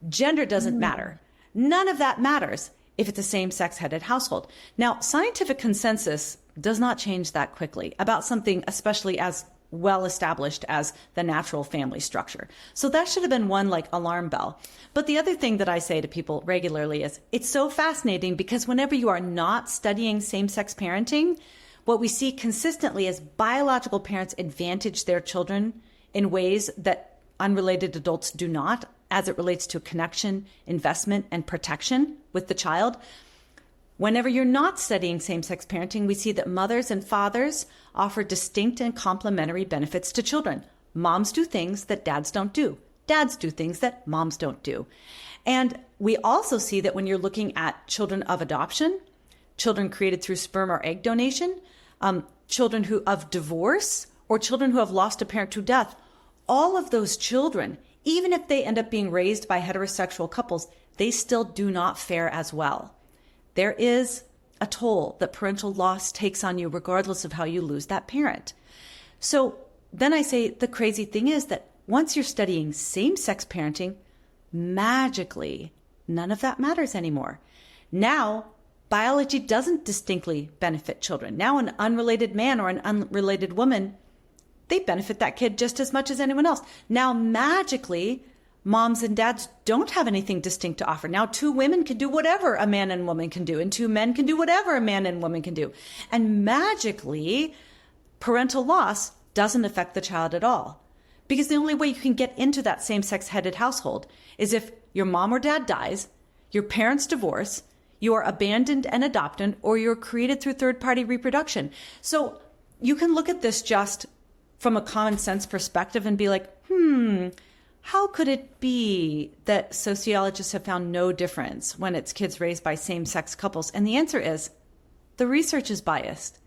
Gender doesn't matter. None of that matters if it's a same-sex headed household. Now, scientific consensus does not change that quickly about something especially as well established as the natural family structure. So that should have been one alarm bell. But the other thing that I say to people regularly is it's so fascinating because whenever you are not studying same-sex parenting, what we see consistently is biological parents advantage their children in ways that unrelated adults do not, as it relates to connection, investment, and protection with the child. Whenever you're not studying same-sex parenting, we see that mothers and fathers offer distinct and complementary benefits to children. Moms do things that dads don't do. Dads do things that moms don't do. And we also see that when you're looking at children of adoption, children created through sperm or egg donation, children of divorce, or children who have lost a parent to death, all of those children even if they end up being raised by heterosexual couples, they still do not fare as well. There is a toll that parental loss takes on you regardless of how you lose that parent. So then I say the crazy thing is that once you're studying same-sex parenting, magically, none of that matters anymore. Now, biology doesn't distinctly benefit children. Now, an unrelated man or an unrelated woman, they benefit that kid just as much as anyone else. Now, magically, moms and dads don't have anything distinct to offer. Now, two women can do whatever a man and woman can do, and two men can do whatever a man and woman can do. And magically, parental loss doesn't affect the child at all. Because the only way you can get into that same-sex headed household is if your mom or dad dies, your parents divorce, you are abandoned and adopted, or you're created through third-party reproduction. So you can look at this just from a common sense perspective and be like, how could it be that sociologists have found no difference when it's kids raised by same-sex couples? And the answer is the research is biased.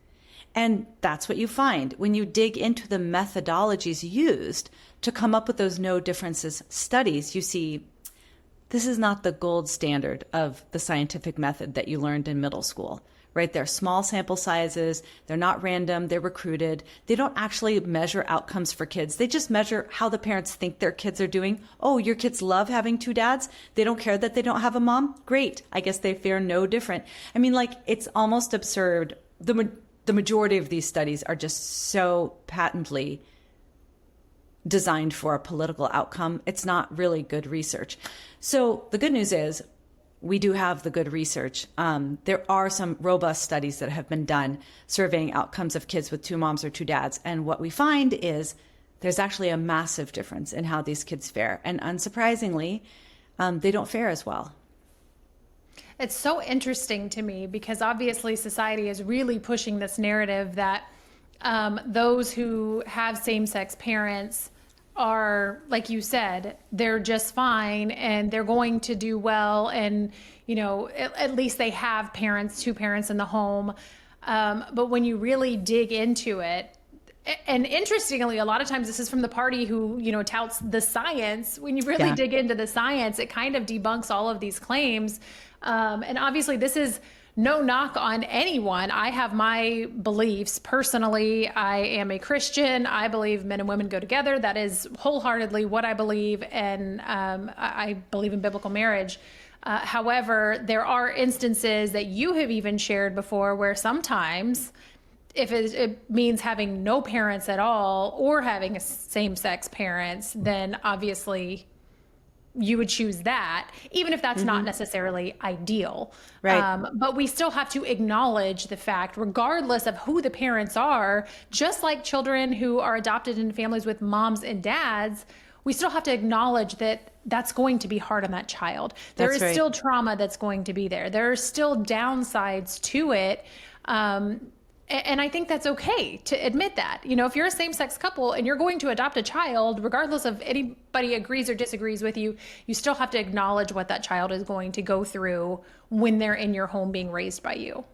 And that's what you find when you dig into the methodologies used to come up with those no differences studies. You see, this is not the gold standard of the scientific method that you learned in middle school, right? They're small sample sizes. They're not random. They're recruited. They don't actually measure outcomes for kids. They just measure how the parents think their kids are doing. Oh, your kids love having two dads. They don't care that they don't have a mom. Great. I guess they fare no different. I mean, like, it's almost absurd. The majority of these studies are just so patently designed for a political outcome. It's not really good research. So the good news is we do have the good research. There are some robust studies that have been done surveying outcomes of kids with two moms or two dads. And what we find is there's actually a massive difference in how these kids fare. And unsurprisingly, they don't fare as well. It's so interesting to me because obviously society is really pushing this narrative that those who have same-sex parents are, like you said, they're just fine and they're going to do well. And, you know, at least they have parents, two parents in the home. But when you really dig into it, and interestingly, a lot of times this is from the party who, you know, touts the science. When you really dig into the science, it kind of debunks all of these claims. And obviously this is no knock on anyone. I have my beliefs. Personally, I am a Christian. I believe men and women go together. That is wholeheartedly what I believe. And I believe in biblical marriage. However, there are instances that you have even shared before where sometimes if it means having no parents at all or having a same-sex parents, then obviously you would choose that, even if that's not necessarily ideal. Right. But we still have to acknowledge the fact, regardless of who the parents are, just like children who are adopted into families with moms and dads, we still have to acknowledge that that's going to be hard on that child. There is still trauma that's going to be there. There are still downsides to it. And I think that's okay to admit that. You know, if you're a same-sex couple and you're going to adopt a child, regardless of anybody agrees or disagrees with you, you still have to acknowledge what that child is going to go through when they're in your home being raised by you.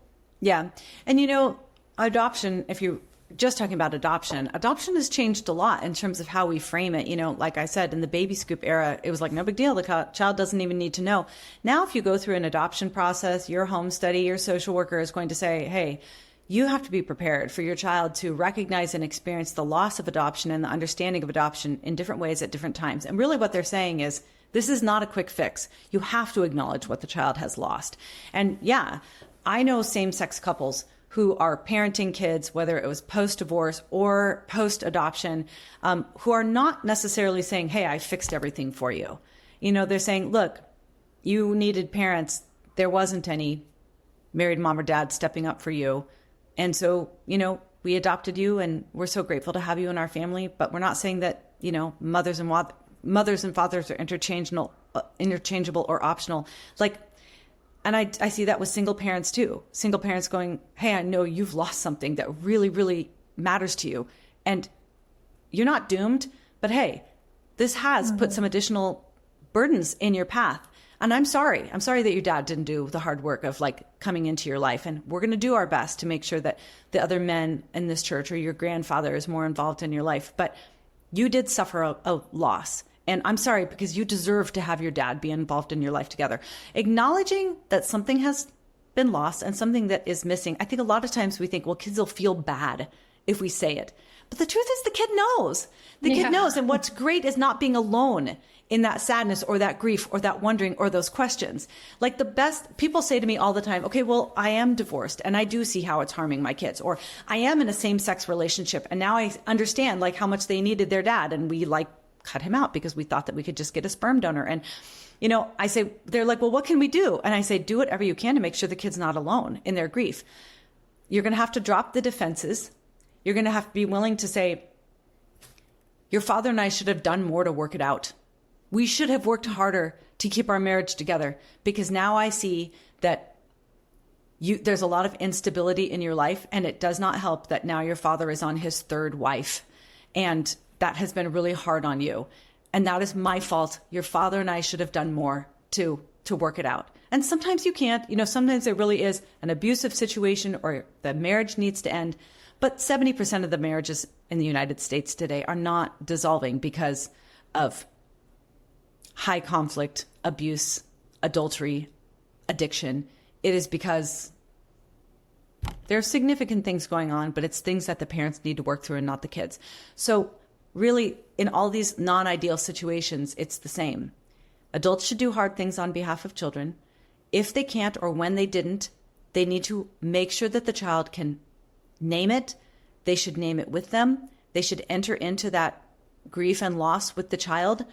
Yeah. And, you know, adoption, if you're just talking about adoption has changed a lot in terms of how we frame it. You know, like I said, in the baby scoop era, it was like, no big deal. The child doesn't even need to know. Now, if you go through an adoption process, your home study, your social worker is going to say, hey, you have to be prepared for your child to recognize and experience the loss of adoption and the understanding of adoption in different ways at different times. And really what they're saying is, this is not a quick fix. You have to acknowledge what the child has lost. And yeah, I know same-sex couples who are parenting kids, whether it was post-divorce or post-adoption, who are not necessarily saying, hey, I fixed everything for you. You know, they're saying, look, you needed parents. There wasn't any married mom or dad stepping up for you. And so, you know, we adopted you and we're so grateful to have you in our family, but we're not saying that, you know, mothers and fathers are interchangeable or optional. Like, and I see that with single parents too. Single parents going, hey, I know you've lost something that really, really matters to you. And you're not doomed, but hey, this has put some additional burdens in your path. And I'm sorry that your dad didn't do the hard work of like coming into your life. And we're going to do our best to make sure that the other men in this church or your grandfather is more involved in your life. But you did suffer a loss. And I'm sorry, because you deserve to have your dad be involved in your life together. Acknowledging that something has been lost and something that is missing. I think a lot of times we think, well, kids will feel bad if we say it. But the truth is the kid knows. The kid knows. And what's great is not being alone in that sadness or that grief or that wondering or those questions. Like the best people say to me all the time, okay, well, I am divorced and I do see how it's harming my kids, or I am in a same-sex relationship and now I understand like how much they needed their dad and we like cut him out because we thought that we could just get a sperm donor. And, you know, I say, they're like, well, what can we do? And I say, do whatever you can to make sure the kid's not alone in their grief. You're going to have to drop the defenses. You're going to have to be willing to say, your father and I should have done more to work it out. We should have worked harder to keep our marriage together, because now I see that there's a lot of instability in your life, and it does not help that now your father is on his third wife, and that has been really hard on you. And that is my fault. Your father and I should have done more to work it out. And sometimes you can't, you know, sometimes there really is an abusive situation or the marriage needs to end. But 70% of the marriages in the United States today are not dissolving because of high conflict, abuse, adultery, addiction. It is because there are significant things going on, but it's things that the parents need to work through and not the kids. So really, in all these non-ideal situations, it's the same. Adults should do hard things on behalf of children. If they can't, or when they didn't, they need to make sure that the child can name it. They should name it with them. They should enter into that grief and loss with the child,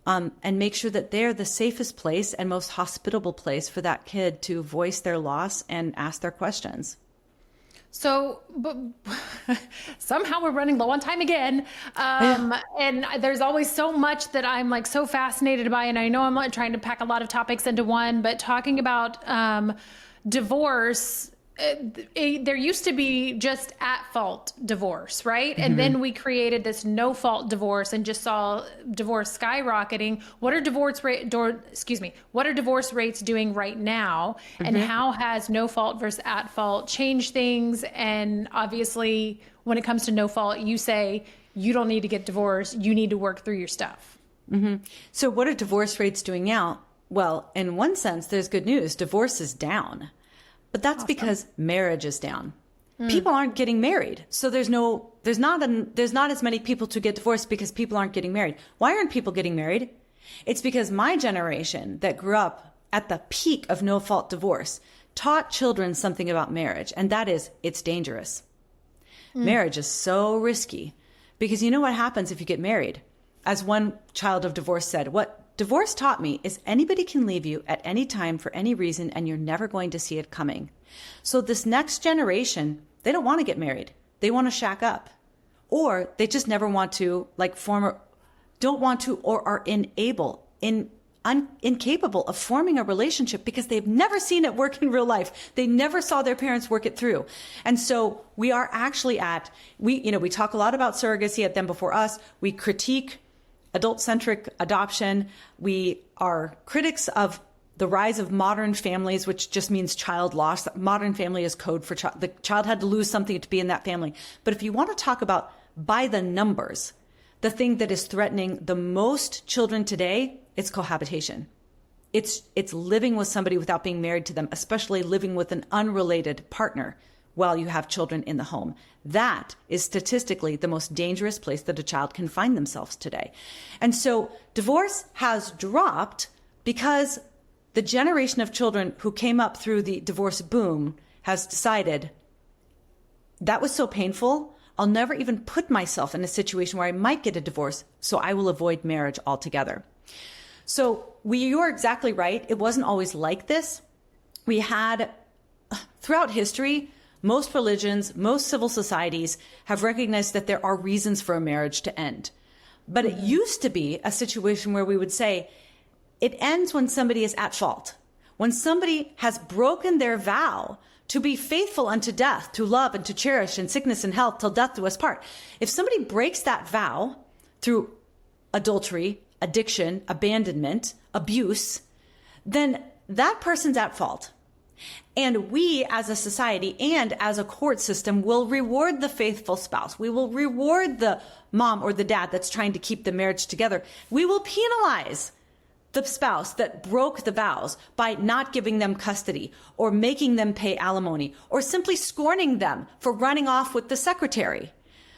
and make sure that they're the safest place and most hospitable place for that kid to voice their loss and ask their questions. So, but somehow we're running low on time again. And there's always so much that I'm like so fascinated by. And I know I'm like trying to pack a lot of topics into one, but talking about divorce, there used to be just at fault divorce, right? And then we created this no fault divorce and just saw divorce skyrocketing. What are divorce rates doing right now? And how has no fault versus at fault changed things? And obviously, when it comes to no fault, you say you don't need to get divorced. You need to work through your stuff. So what are divorce rates doing now? Well, in one sense, there's good news. Divorce is down. But that's because marriage is down. People aren't getting married. So there's not as many people to get divorced because people aren't getting married. Why aren't people getting married? It's because my generation that grew up at the peak of no fault divorce taught children something about marriage. And that is, it's dangerous. Marriage is so risky because you know what happens if you get married? As one child of divorce said, what divorce taught me is anybody can leave you at any time for any reason, and you're never going to see it coming. So this next generation, they don't want to get married. They want to shack up, or they just never want to don't want to, or are incapable of forming a relationship because they've never seen it work in real life. They never saw their parents work it through. And so we are actually we talk a lot about surrogacy at Them Before Us. We critique adult-centric adoption. We are critics of the rise of modern families, which just means child loss. Modern family is code for the child had to lose something to be in that family. But if you want to talk about by the numbers, the thing that is threatening the most children today, it's cohabitation. It's living with somebody without being married to them, especially living with an unrelated partner while you have children in the home. That is statistically the most dangerous place that a child can find themselves today. And so divorce has dropped because the generation of children who came up through the divorce boom has decided that was so painful, I'll never even put myself in a situation where I might get a divorce, so I will avoid marriage altogether. So you are exactly right. It wasn't always like this. We had, throughout history, most religions, most civil societies have recognized that there are reasons for a marriage to end. But it used to be a situation where we would say it ends when somebody is at fault, when somebody has broken their vow to be faithful unto death, to love and to cherish in sickness and health till death do us part. If somebody breaks that vow through adultery, addiction, abandonment, abuse, then that person's at fault. And we as a society and as a court system will reward the faithful spouse. We will reward the mom or the dad that's trying to keep the marriage together. We will penalize the spouse that broke the vows by not giving them custody or making them pay alimony or simply scorning them for running off with the secretary.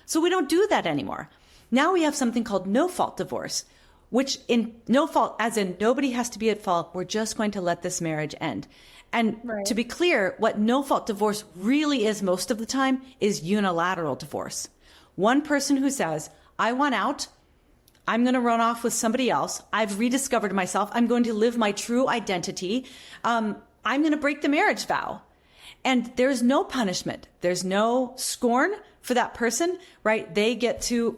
So we don't do that anymore. Now we have something called no-fault divorce, which in no fault, as in nobody has to be at fault. We're just going to let this marriage end. And to be clear, what no-fault divorce really is most of the time is unilateral divorce. One person who says, I want out. I'm going to run off with somebody else. I've rediscovered myself. I'm going to live my true identity. I'm going to break the marriage vow. And there's no punishment. There's no scorn for that person, right? They get to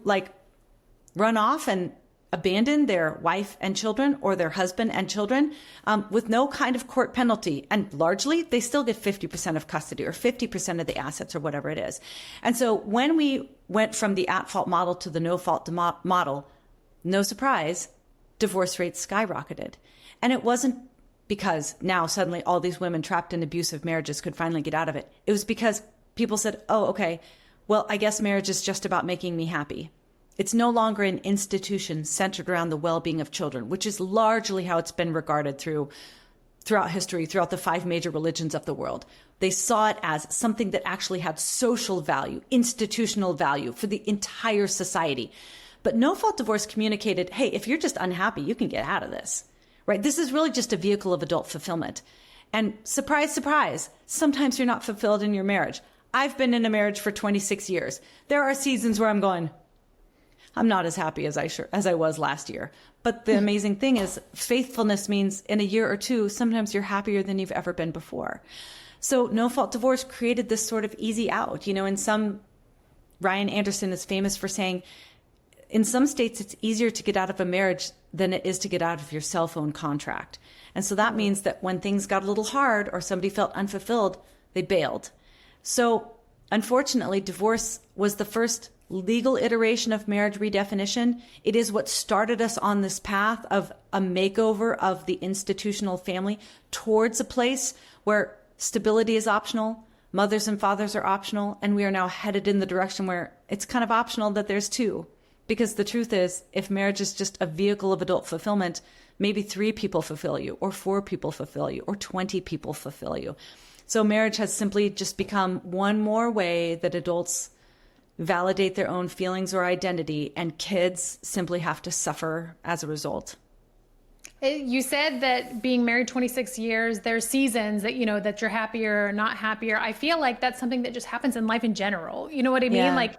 run off and abandon their wife and children or their husband and children with no kind of court penalty. And largely, they still get 50% of custody or 50% of the assets or whatever it is. And so when we went from the at-fault model to the no-fault model, no surprise, divorce rates skyrocketed. And it wasn't because now suddenly all these women trapped in abusive marriages could finally get out of it. It was because people said, oh, okay, well, I guess marriage is just about making me happy. It's no longer an institution centered around the well-being of children, which is largely how it's been regarded throughout history, throughout the 5 major religions of the world. They saw it as something that actually had social value, institutional value for the entire society. But no-fault divorce communicated, hey, if you're just unhappy, you can get out of this, right? This is really just a vehicle of adult fulfillment. And surprise, surprise, sometimes you're not fulfilled in your marriage. I've been in a marriage for 26 years. There are seasons where I'm going, I'm not as happy as I was last year. But the amazing thing is faithfulness means in a year or two, sometimes you're happier than you've ever been before. So no-fault divorce created this sort of easy out. Ryan Anderson is famous for saying, in some states, it's easier to get out of a marriage than it is to get out of your cell phone contract. And so that means that when things got a little hard or somebody felt unfulfilled, they bailed. So unfortunately, divorce was the first legal iteration of marriage redefinition. It is what started us on this path of a makeover of the institutional family towards a place where stability is optional, mothers and fathers are optional, and we are now headed in the direction where it's kind of optional that there's two. Because the truth is, if marriage is just a vehicle of adult fulfillment, maybe 3 people fulfill you, or 4 people fulfill you, or 20 people fulfill you. So marriage has simply just become one more way that adults validate their own feelings or identity, and kids simply have to suffer as a result. You said that being married 26 years, there's seasons that, that you're happier or not happier. I feel like that's something that just happens in life in general. You know what I mean? Yeah. Like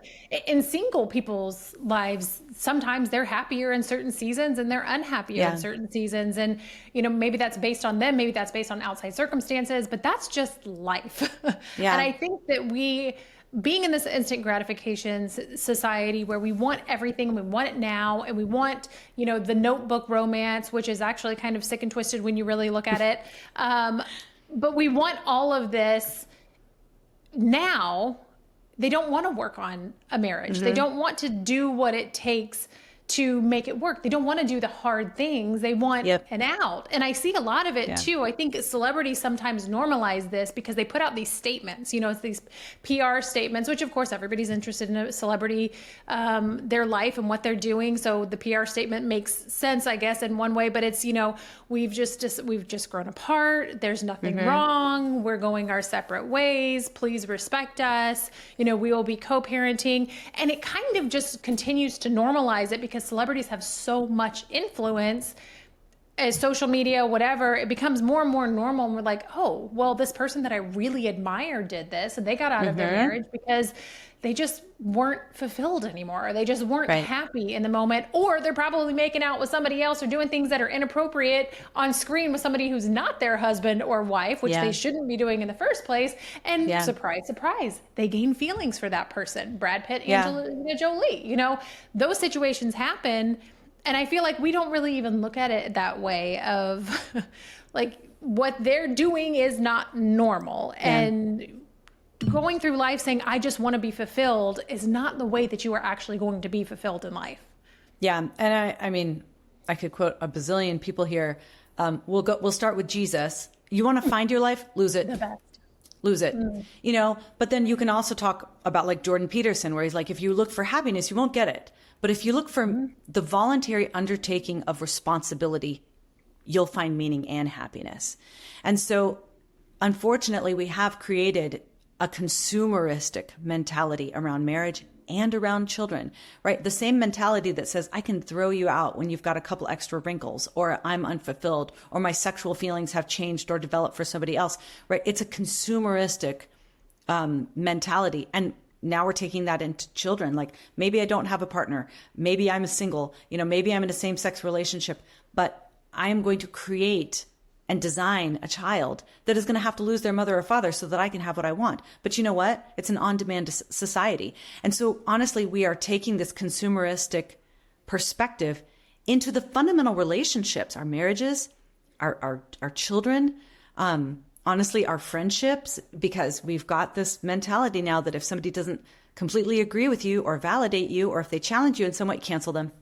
in single people's lives, sometimes they're happier in certain seasons and they're unhappier in certain seasons. And, maybe that's based on them. Maybe that's based on outside circumstances, but that's just life. Yeah. And I think that being in this instant gratification society where we want everything and we want it now and we want, the notebook romance, which is actually kind of sick and twisted when you really look at it. But we want all of this now. They don't want to work on a marriage. Mm-hmm. They don't want to do what it takes to make it work. They don't want to do the hard things. They want an out. And I see a lot of it too. I think celebrities sometimes normalize this because they put out these statements, it's these PR statements, which of course everybody's interested in a celebrity, their life and what they're doing. So the PR statement makes sense, I guess, in one way, but it's, we've just grown apart. There's nothing wrong. We're going our separate ways. Please respect us. We will be co-parenting. And it kind of just continues to normalize it because celebrities have so much influence as social media, whatever, it becomes more and more normal. And we're like, oh, well, this person that I really admire did this and they got out of their marriage because they just weren't fulfilled anymore. They just weren't happy in the moment, or they're probably making out with somebody else or doing things that are inappropriate on screen with somebody who's not their husband or wife, which they shouldn't be doing in the first place. And surprise, surprise, they gain feelings for that person. Brad Pitt, Angelina Jolie, those situations happen. And I feel like we don't really even look at it that way of like what they're doing is not normal. And going through life saying, I just want to be fulfilled is not the way that you are actually going to be fulfilled in life. Yeah. And I mean, I could quote a bazillion people here. We'll start with Jesus. You want to find your life, lose it. The best. Lose it. But then you can also talk about like Jordan Peterson, where he's like, if you look for happiness, you won't get it. But if you look for the voluntary undertaking of responsibility, you'll find meaning and happiness. And so, unfortunately, we have created a consumeristic mentality around marriage and around children, right? The same mentality that says, I can throw you out when you've got a couple extra wrinkles, or I'm unfulfilled, or my sexual feelings have changed or developed for somebody else, right? It's a consumeristic mentality. And now we're taking that into children. Like, maybe I don't have a partner. Maybe I'm a single, maybe I'm in a same-sex relationship, but I am going to create and design a child that is going to have to lose their mother or father so that I can have what I want. But you know what? It's an on-demand society. And so honestly, we are taking this consumeristic perspective into the fundamental relationships, our marriages, our children, honestly, our friendships, because we've got this mentality now that if somebody doesn't completely agree with you or validate you, or if they challenge you in some way, cancel them.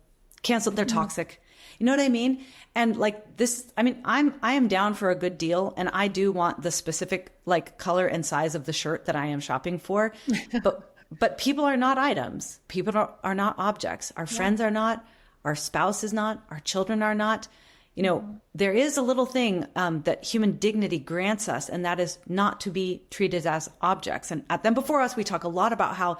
They're toxic. You know what I mean? And like this, I am down for a good deal, and I do want the specific like color and size of the shirt that I am shopping for. But people are not items. People are not objects. Our friends are not. Our spouse is not. Our children are not. There is a little thing that human dignity grants us, and that is not to be treated as objects. And at Them Before Us, we talk a lot about how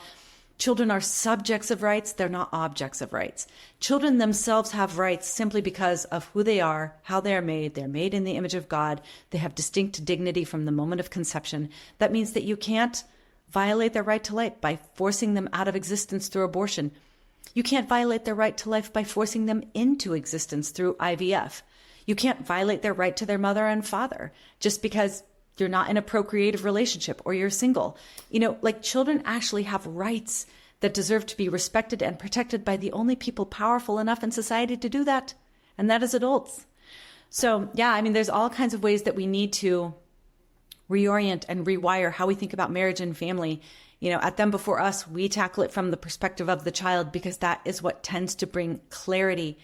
children are subjects of rights. They're not objects of rights. Children themselves have rights simply because of who they are, how they are made. They're made in the image of God. They have distinct dignity from the moment of conception. That means that you can't violate their right to life by forcing them out of existence through abortion. You can't violate their right to life by forcing them into existence through IVF. You can't violate their right to their mother and father just because you're not in a procreative relationship or you're single. Like, children actually have rights that deserve to be respected and protected by the only people powerful enough in society to do that, and that is adults. So yeah, there's all kinds of ways that we need to reorient and rewire how we think about marriage and family. At Them Before Us, we tackle it from the perspective of the child because that is what tends to bring clarity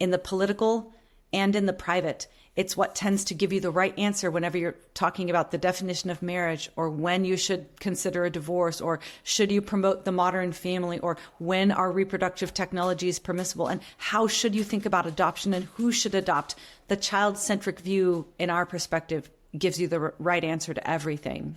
in the political and in the private. It's what tends to give you the right answer whenever you're talking about the definition of marriage, or when you should consider a divorce, or should you promote the modern family, or when are reproductive technologies permissible, and how should you think about adoption and who should adopt. The child-centric view in our perspective gives you the right answer to everything.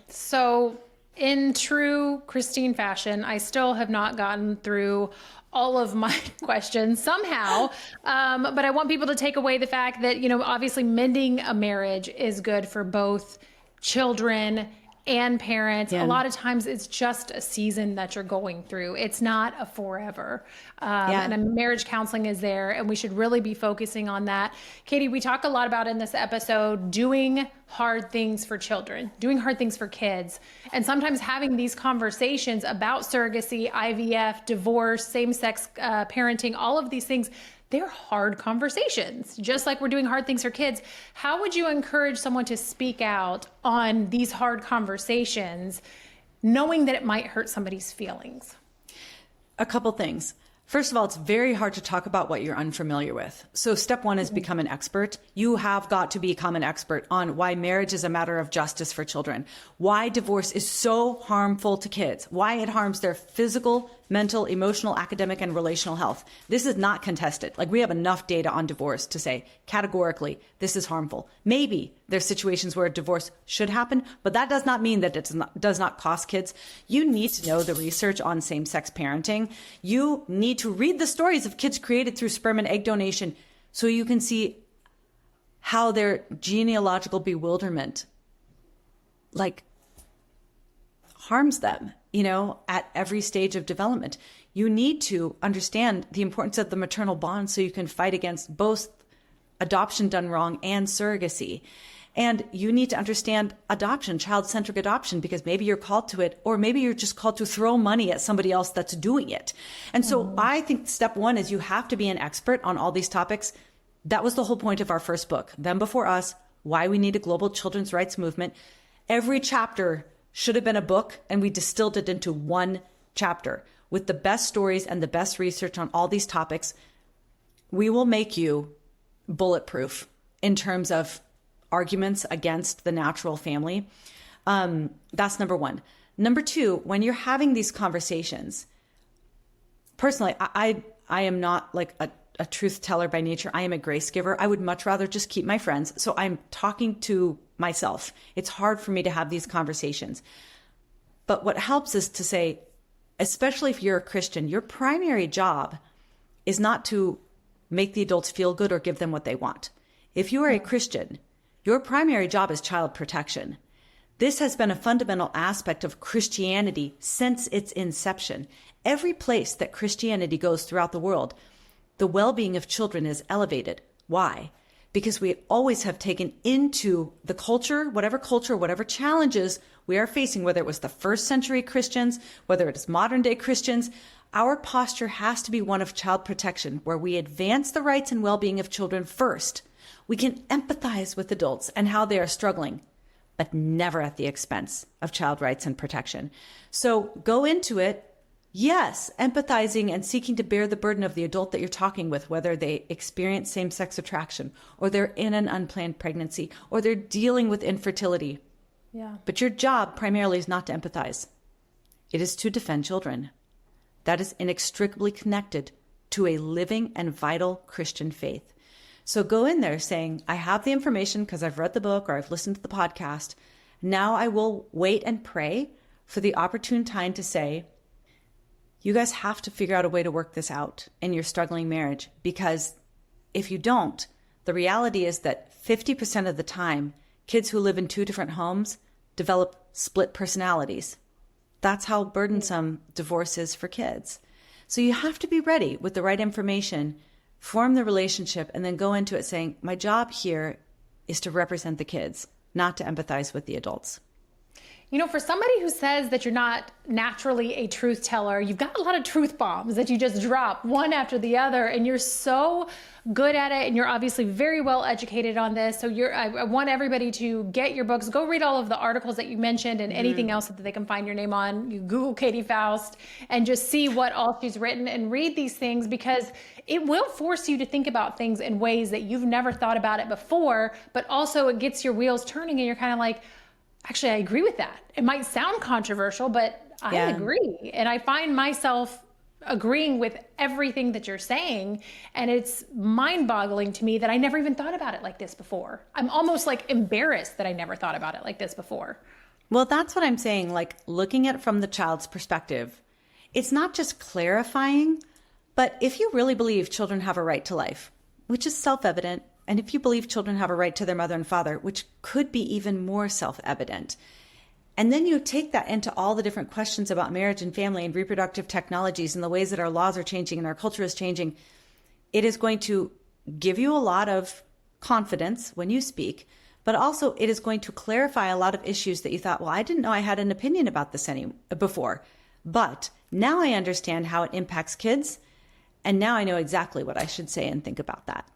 So in true Christine fashion, I still have not gotten through all of my questions somehow. But I want people to take away the fact that, obviously mending a marriage is good for both children and parents. Yeah. A lot of times it's just a season that you're going through. It's not a forever. And marriage counseling is there, and we should really be focusing on that. Katy, we talk a lot about in this episode doing hard things for children, doing hard things for kids, and sometimes having these conversations about surrogacy, IVF, divorce, same-sex parenting, all of these things. They're hard conversations, just like we're doing hard things for kids. How would you encourage someone to speak out on these hard conversations, knowing that it might hurt somebody's feelings? A couple things. First of all, it's very hard to talk about what you're unfamiliar with. So step one is become an expert. You have got to become an expert on why marriage is a matter of justice for children, why divorce is so harmful to kids, why it harms their physical, mental, emotional, academic, and relational health. This is not contested. Like, we have enough data on divorce to say categorically this is harmful. Maybe there's situations where a divorce should happen, but that does not mean that it does not cost kids. You need to know the research on same-sex parenting. You need to read the stories of kids created through sperm and egg donation so you can see how their genealogical bewilderment harms them, at every stage of development. You need to understand the importance of the maternal bond so you can fight against both adoption done wrong and surrogacy. And you need to understand adoption, child-centric adoption, because maybe you're called to it, or maybe you're just called to throw money at somebody else that's doing it. And so I think step one is you have to be an expert on all these topics. That was the whole point of our first book, Them Before Us, Why We Need a Global Children's Rights Movement. Every chapter should have been a book, and we distilled it into one chapter with the best stories and the best research on all these topics. We will make you bulletproof in terms of arguments against the natural family. That's number one. Number two, when you're having these conversations, personally, I am not like a truth teller by nature. I am a grace giver. I would much rather just keep my friends. So I'm talking to myself. It's hard for me to have these conversations. But what helps is to say, especially if you're a Christian, your primary job is not to make the adults feel good or give them what they want. If you are a Christian, your primary job is child protection. This has been a fundamental aspect of Christianity since its inception. Every place that Christianity goes throughout the world, the well-being of children is elevated. Why? Because we always have taken into the culture, whatever challenges we are facing, whether it was the first century Christians, whether it is modern day Christians, our posture has to be one of child protection, where we advance the rights and well-being of children first. We can empathize with adults and how they are struggling, but never at the expense of child rights and protection. So go into it, yes, empathizing and seeking to bear the burden of the adult that you're talking with, whether they experience same-sex attraction or they're in an unplanned pregnancy or they're dealing with infertility. Yeah. But your job primarily is not to empathize. It is to defend children. That is inextricably connected to a living and vital Christian faith. So go in there saying, I have the information because I've read the book or I've listened to the podcast. Now I will wait and pray for the opportune time to say, you guys have to figure out a way to work this out in your struggling marriage, because if you don't, the reality is that 50% of the time, kids who live in two different homes develop split personalities. That's how burdensome divorce is for kids. So you have to be ready with the right information, form the relationship, and then go into it saying, my job here is to represent the kids, not to empathize with the adults. You know, for somebody who says that you're not naturally a truth teller, you've got a lot of truth bombs that you just drop one after the other, and you're so good at it, and you're obviously very well educated on this. So I want everybody to get your books, go read all of the articles that you mentioned and anything else that they can find your name on. You Google Katy Faust and just see what all she's written and read these things, because it will force you to think about things in ways that you've never thought about it before, but also it gets your wheels turning and you're kind of like, actually, I agree with that. It might sound controversial, but I agree. And I find myself agreeing with everything that you're saying. And it's mind-boggling to me that I never even thought about it like this before. I'm almost like embarrassed that I never thought about it like this before. Well, that's what I'm saying. Like, looking at it from the child's perspective, it's not just clarifying, but if you really believe children have a right to life, which is self-evident, and if you believe children have a right to their mother and father, which could be even more self-evident, and then you take that into all the different questions about marriage and family and reproductive technologies and the ways that our laws are changing and our culture is changing, it is going to give you a lot of confidence when you speak, but also it is going to clarify a lot of issues that you thought, well, I didn't know I had an opinion about this before, but now I understand how it impacts kids, and now I know exactly what I should say and think about that.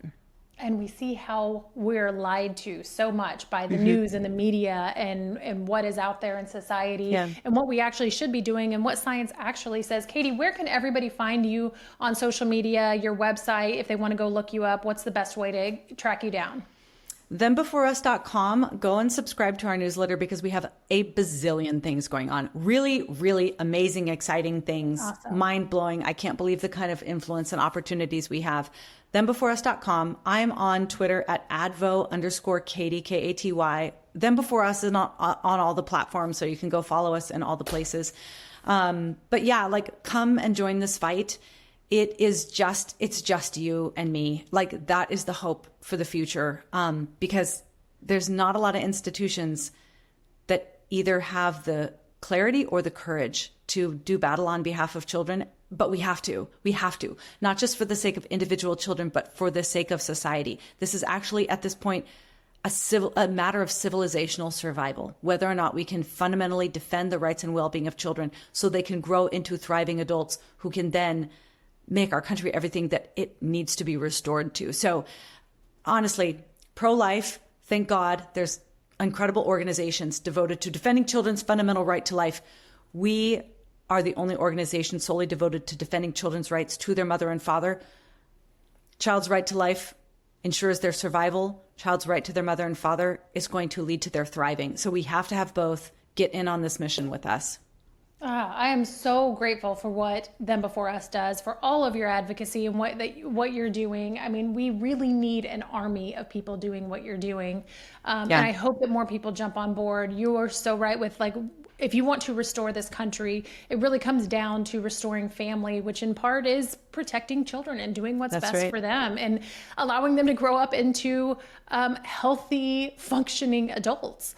And we see how we're lied to so much by the news and the media and what is out there in society and what we actually should be doing and what science actually says. Katy, where can everybody find you on social media, your website, if they want to go look you up? What's the best way to track you down? thenbeforeus.com. Go and subscribe to our newsletter because we have a bazillion things going on. Really, really amazing, exciting things. Awesome. Mind-blowing. I can't believe the kind of influence and opportunities we have. Thenbeforeus.com. I'm on Twitter at @advo_Katy, Katy. Then Before Us is on all the platforms, so you can go follow us in all the places. But yeah, like, come and join this fight. It's just you and me. Like, that is the hope for the future. Because there's not a lot of institutions that either have the clarity or the courage to do battle on behalf of children. But we have to, not just for the sake of individual children, but for the sake of society. This is actually at this point a matter of civilizational survival, whether or not we can fundamentally defend the rights and well-being of children so they can grow into thriving adults who can then make our country everything that it needs to be restored to. So honestly, pro-life, thank God, there's incredible organizations devoted to defending children's fundamental right to life. We are the only organization solely devoted to defending children's rights to their mother and father. Child's right to life ensures their survival child's right to their mother and father is going to lead to their thriving. So we have to have both get in on this mission with us. I am so grateful for what Them Before Us does, for all of your advocacy and what you're doing. I mean, we really need an army of people doing what you're doing. And I hope that more people jump on board. You are so right with if you want to restore this country, it really comes down to restoring family, which in part is protecting children and doing what's best for them and allowing them to grow up into healthy, functioning adults.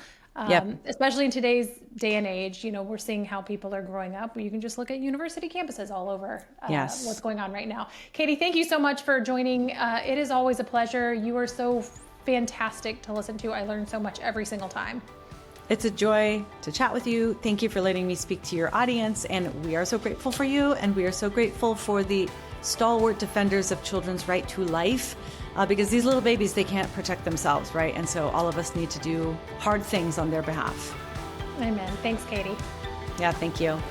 Especially in today's day and age, we're seeing how people are growing up. You can just look at university campuses all over what's going on right now. Katy, thank you so much for joining. It is always a pleasure. You are so fantastic to listen to. I learn so much every single time. It's a joy to chat with you. Thank you for letting me speak to your audience. And we are so grateful for you. And we are so grateful for the stalwart defenders of children's right to life. Because these little babies, they can't protect themselves, right? And so all of us need to do hard things on their behalf. Amen. Thanks, Katy. Yeah, thank you.